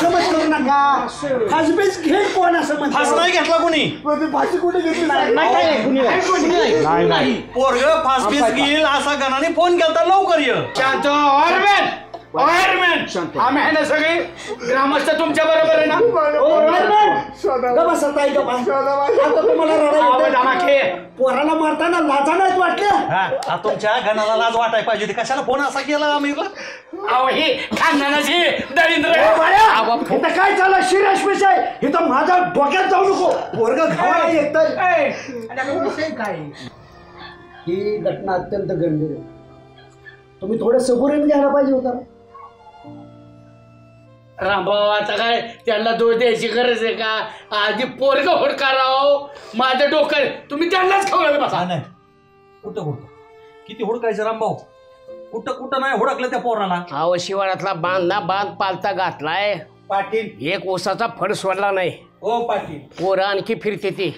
D: समज करू नका, फासबीस घेईल कोण असं म्हणतो.
F: फास नाही घेतला कोणी,
D: फाशी कुठे घेतली
F: नाही. पोरग फास बीस घेईल असा गाणाने फोन केला, लवकर ये.
K: शांत आम्ही आहे ना सगळे ग्रामस्थ तुमच्या बरोबर आहे ना.
D: पोराला मारताना लाजा नाहीत वाटल्या.
F: तुमच्या गणाला लाज वाटायला पाहिजे, कशाला फोन असा केला आमिरला.
K: अहो ही खानदानाची दरिद्र
D: काय चाललं सिरियस विषय, हे तर माझ्या डोक्यात जाऊ नको. पोरग घावा येत काय, ही घटना अत्यंत गंभीर आहे. तुम्ही थोडं सबुरीने घ्यायला पाहिजे होता.
K: रामभाऊ आता काय त्यांना दोष द्यायची गरज आहे का? आधी पोरग हुडकाराव, माझं डोकं तुम्ही त्यांनाच खवळत बसा.
F: नाही कुठं किती हुडकायचं रामभाऊ, कुठं नाही हुडकलं त्या पोराला.
E: अहो शिवारातला बांध पालता घातलाय
D: पाटील.
E: एक ओसाचा फड सोडला नाही.
D: हो पाटील,
E: पोरं आणखी फिरते ती.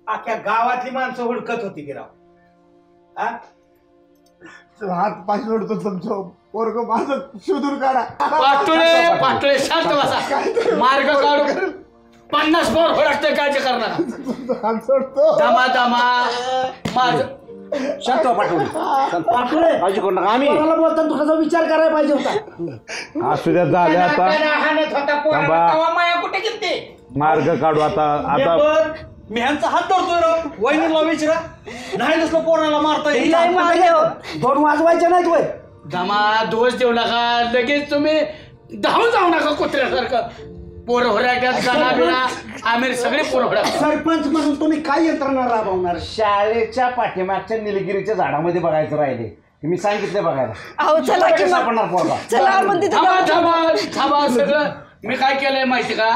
D: अख्ख्या गावातली माणसं हुडकत होती की राव. हात पाय सोडतो तुमचं, पोरग माझं शोधून काढा.
K: पाटोळे शांत बसा, मार्ग काढू. 50 पोर हुडकते काय करणार.
D: सोडतो
K: दमा माझ
H: शांत
D: पाटोळे
H: आम्ही
D: बोलता तुझा विचार करायला पाहिजे होता.
O: असू द्या झाले आता,
K: माया कुठे गेलते.
O: मार्ग काढू आता.
F: मी ह्यांचा हात धरतोय, वहिनीला विचारा. नाही नसलं पोराला मारतोय.
D: दोन वाजवायचे नाहीत वय.
K: दमा दोष देऊ नका, लगेच तुम्ही धावून जाऊ नका कुत्र्यासारखं. पोर होऱ्यात गाणा बिना आमिर सगळे पोर होऱ्या.
D: सरपंच म्हणून तुम्ही काय यंत्रणा राबवणार.
H: शाळेच्या पाठीमागच्या निलगिरीच्या झाडामध्ये बघायचं राहिले, मी सांगितलं बघायला.
M: अहो चला की
H: सापडणार पोरगा.
M: चला आपण तिथे
K: थांबा सगळं. मी काय केलंय माहिती का,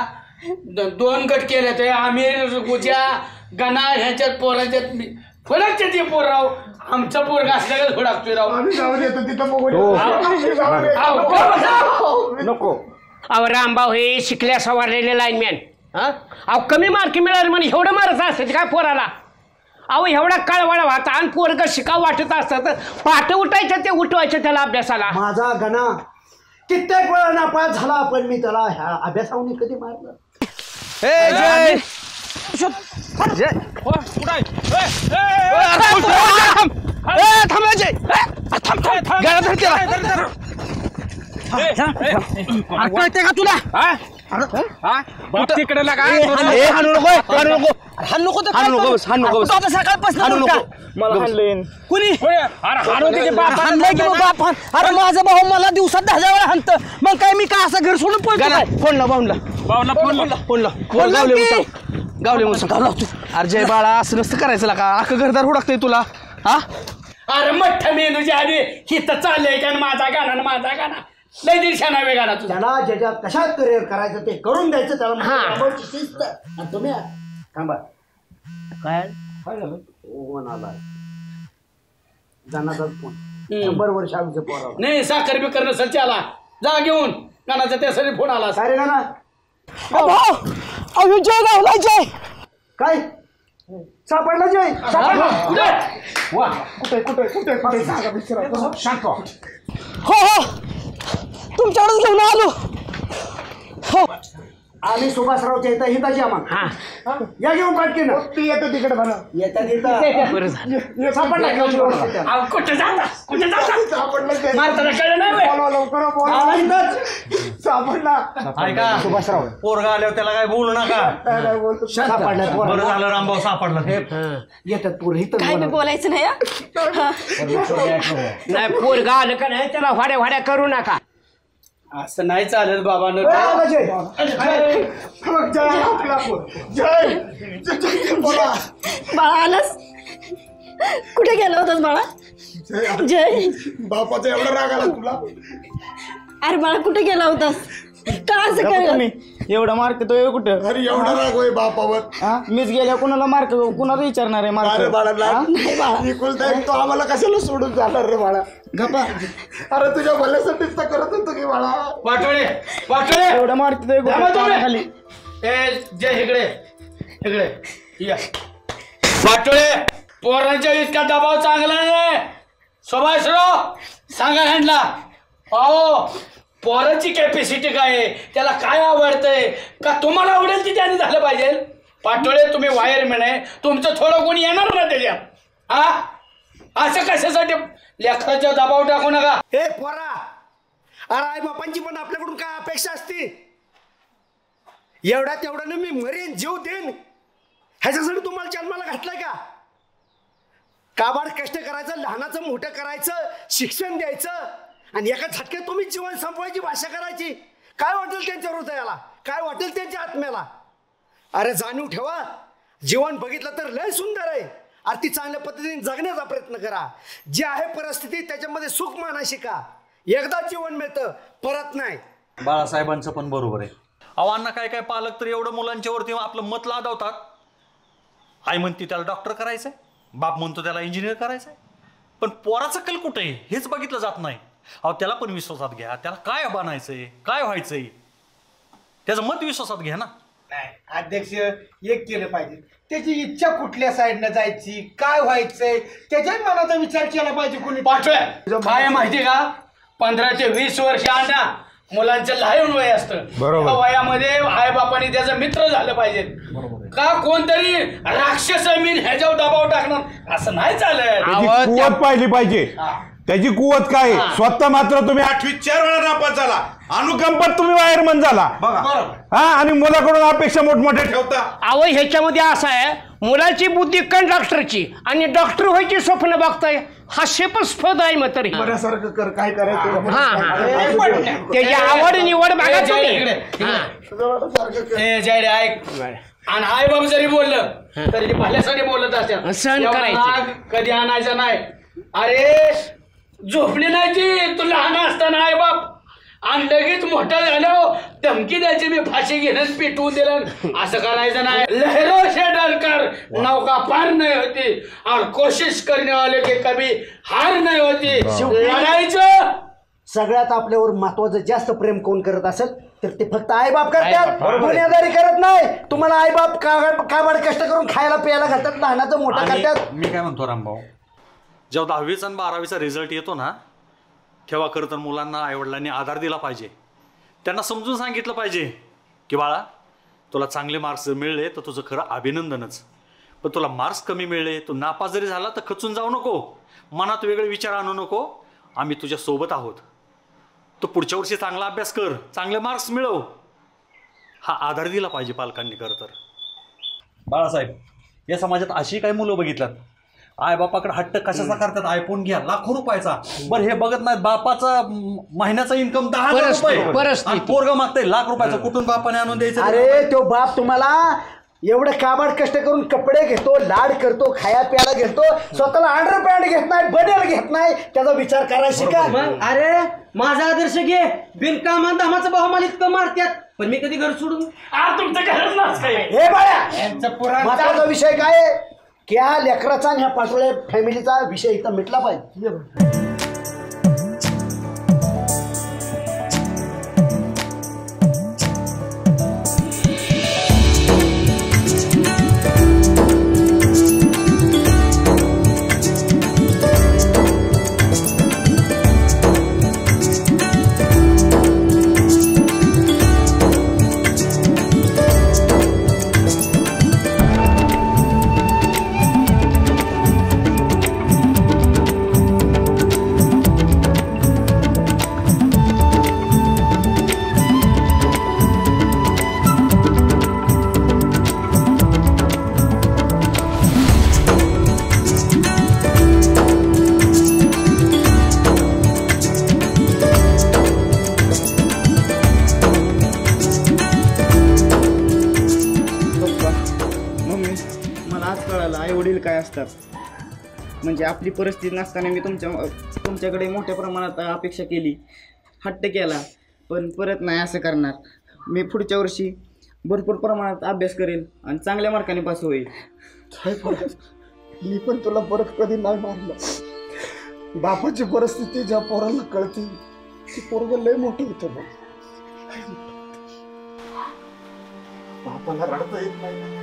K: 2 गट केले ते आमिर गुजा गणा ह्याच्यात पोराच्यात फरकचे ते पोर राव. आमचा पोरगा असल्याला हुडकतोय राव.
H: नको
E: अहो रामभाऊ हे शिकल्या सवारलेले लाईनमॅन. अहो कमी मार्क मिळाले म्हणे एवढं मारत असतं काय पोराला. अहो एवढा काळवाडा वाहता आणि पोरग शिकाव वाटत असतं तर पाठ उठायचं ते उठवायचं त्याला अभ्यासाला.
D: माझा गणा कित्येक वेळा नापास झाला, पण मी त्याला ह्या अभ्यासावनी कधी मारलं.
N: कळते का तुला.
K: तिकडे
N: अरे माझा भाऊ मला दिवसात 10 वेळा हाणत, मग काय मी काय असं घर सोडून गावले अरे जय बाळा असं नसतं करायचं का, अख्खं घरदार हुडकतंय तुला. हा
K: अरे मठ्ठ मेंदूच्या आधी हिथं चाललंय का माझा गाणा लय दिवसाना वेगाला तुझा.
D: त्याला ज्याच्यात कशात करिअर करायचं ते करून द्यायचं त्याला. शिस्त. आणि तुम्ही थांबा. काय झालं. फोन आला जाण्याचा फोन. 100 वर्ष आमचे पोरावर
K: नाही साखर बिकर नसेल त्याला जा घेऊन गाण्याचा त्यासाठी फोन आला.
D: काय रे गाणा.
N: जय गावला जय.
D: काय सापडला जय.
N: कुठे शांत. हो तुमच्याकडून घेऊन आलो. हो
D: आम्ही सुभाषरावच्या इथं हिताची आम्हाला या घेऊन पाटकी ना येतं तिकडे म्हणा येतात
F: ऐका सुभाषराव पोरगा आल्यावर त्याला काय बोलू नका. बरं झालं रामभाऊ सापडला.
D: येतात पोर
M: काय बी बोलायचं नाही.
E: नाही पोरगा आलं का नाही त्याला वाड्या करू नका.
K: असं नाही चालत बाबा.
M: बाळा आलास. कुठे गेला होतास बाळा. जय
D: बापाचा एवढा राग आला तुला.
M: अरे बाळा कुठे गेला होतास. का असं केलं.
L: एवढा मार्क तो कुठं.
D: अरे एवढा राग होय बापावर.
L: मीच गेल्या कुणाला मार्क कुणाला विचारणार आहे मार्क.
D: अरे बाळा तो आम्हाला कशाला सोडून जाणार रे बाळा. गप्पा. अरे तुझ्या भल्यासाठीच तर करत होतो की बाळा.
K: पाटोळे
L: एवढा मार्क खाली.
K: जय इकडे या पाटोळे पोरांच्या इतका दबाव चांगला नाही. सुभाषराव सांगा ह्यांना. अहो पोराची कॅपॅसिटी काय आहे, त्याला काय आवडतंय का तुम्हाला आवडेल ते त्याने झालं पाहिजे. पाटोळे तुम्ही वायरमॅन आहे, तुमचं थोडं कोणी येणार ना त्याच्यात. हा असं कशासाठी लेकराचा दबाव टाकू नका.
D: हे पोरा, अरे आई बापांची पण आपल्याकडून काय अपेक्षा असते. एवढ्या तेवढ्यानं मी मरेन, जीव देईन, ह्याच्यासाठी तुम्हाला जन्माला घातलाय का? काबाड कष्ट करायचं, लहानाचं मोठं करायचं, शिक्षण द्यायचं आणि एका झटक्यात तुम्ही जीवन संपवायची भाषा करायची. काय वाटेल त्यांच्या हृदयाला, काय वाटेल त्यांच्या आत्म्याला? अरे जाणीव ठेवा, जीवन बघितलं तर लय सुंदर आहे. अरे ती चांगल्या पद्धतीने जगण्याचा प्रयत्न करा. जी आहे परिस्थिती त्याच्यामध्ये सुख माना शिका. एकदा जीवन मिळतं, परत नाही.
F: बाळासाहेबांचं पण बरोबर आहे. अण्णा काय काय पालक तर एवढं मुलांच्या वरती आपलं मत लादवतात. आई म्हणते त्याला डॉक्टर करायचंय, बाप म्हणतो त्याला इंजिनियर करायचंय, पण पोराचं कल कुठे आहे हेच बघितलं जात नाही. त्याला पण विश्वासात घ्या, त्याला काय बनायचंय, काय व्हायचंय त्याचं मत विश्वासात घ्या ना.
G: अध्यक्ष एक केलं पाहिजे, त्याची इच्छा कुठल्या साईडनं जायची, काय व्हायचंय त्याच्या मनाचा विचार केला पाहिजे. कोणी
K: पाठवा काय माहिती का, 15 ते 20 वर्ष आणा मुलांचं लहान वय असतं. त्या वयामध्ये आई बापाने त्याचा मित्र झालं पाहिजे. का कोणतरी राक्षस मीन ह्याच्यावर दबाव टाकणार असं नाही चालत.
O: कुवत पाहिली पाहिजे. त्याची कुवत काय, स्वतः मात्र तुम्ही 8वीत 4 वेळा नापास झाला, अनुकंपात तुम्ही वायरमन झाला. हा, आणि मुलाकडून अपेक्षा मोठमोठ्या ठेवता.
E: अहो ह्याच्यामध्ये असं आहे, मुलाची बुद्धी डॉक्टरची आणि डॉक्टर व्हायची स्वप्न बघताय, हा शेपस्फोद आहे. मग तरी
G: मनासारखं कर, काय करायचं
E: त्याची आवड निवड बघा तुम्ही.
K: आणि आई बाबा जरी बोललं तरी ते भल्यासाठी बोलत असतात.
E: सहन करायचं
K: कधी आणायचं नाही. अरे झोपली नाही ती तू लहान असताना आई बाप, आणि लगेच मोठं झालं धमकी द्यायची, मी फाशी घेणं पेटवून दिलं, असं करायचं नाही. लहरों से डरकर नौका पार नाही होती और कोशिश करने वाले के कभी हार नाही होती. लढायचं.
D: सगळ्यात आपल्यावर महत्वाचं जास्त प्रेम कोण करत असेल तर ते फक्त आईबाप करतात, गुन्हेगारी करत नाही. तुम्हाला आईबाप काबाड कष्ट करून खायला प्यायला घालतात, लहानाचं मोठं करतात.
F: मी काय म्हणतो रामभाऊ, जेव्हा 10वीचा आणि 12वीचा रिझल्ट येतो ना, तेव्हा खरं तर मुलांना आईवडिलांनी आधार दिला पाहिजे. त्यांना समजून सांगितलं पाहिजे की बाळा तुला चांगले मार्क्स मिळले तर तुझं खरं अभिनंदनच, पण तुला मार्क्स कमी मिळले, तू नापास जरी झाला तर खचून जाऊ नको, मनात वेगळे विचार आणू नको, आम्ही तुझ्या सोबत आहोत, तू पुढच्या वर्षी चांगला अभ्यास कर, चांगले मार्क्स मिळव, हा आधार दिला पाहिजे पालकांनी. खरं तर बाळासाहेब, या समाजात अशी काही मुलं बघितल्यात, आई बापाकडे हट्ट कशाचा करतात, आयफोन घ्या लाखो रुपयाचा, बरं हे बघत नाहीत बापाचा महिन्याचा इन्कम 10,000 रुपये, पोरग मागतंय लाख रुपयाचं, कुठून बापाने आणून द्यायचं?
D: अरे तो बाप तुम्हाला एवढं काबाड कष्ट करून कपडे घेतो, लाड करतो, खाया प्यायला घेतो, स्वतःला अंडरपॅन्ट घेत नाही, बनेल घेत नाही, त्याचा विचार करायला शिका.
N: अरे माझा आदर्श घे, बिनकामान धामाचा भाव मला इतकं मारत्यात, पण मी कधी घर सोडून
K: तुमचं घरच नाच काय.
D: हे बाळा, महत्वाचा विषय काय आहे की ह्या लेकराचा आणि ह्या पाटोळे फॅमिलीचा विषय इथं मिटला पाहिजे.
L: म्हणजे आपली परिस्थिती नसताना मी तुमच्याकडे मोठ्या प्रमाणात अपेक्षा केली, हट्ट केला, पण परत नाही असं करणार. मी पुढच्या वर्षी भरपूर प्रमाणात अभ्यास करेल आणि चांगल्या मार्काने पास होईल.
D: मी पण तुला परत कधी नाही मारलं. बापाची परिस्थिती ज्या पोरांना कळते ती पोरग लय मोठं होतं. बापाला रडता येत नाही.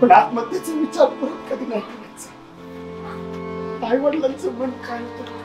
D: पण आत्महत्येचा विचार परत कधी नाही करायचा. आई वडिलांचं मन काय होतं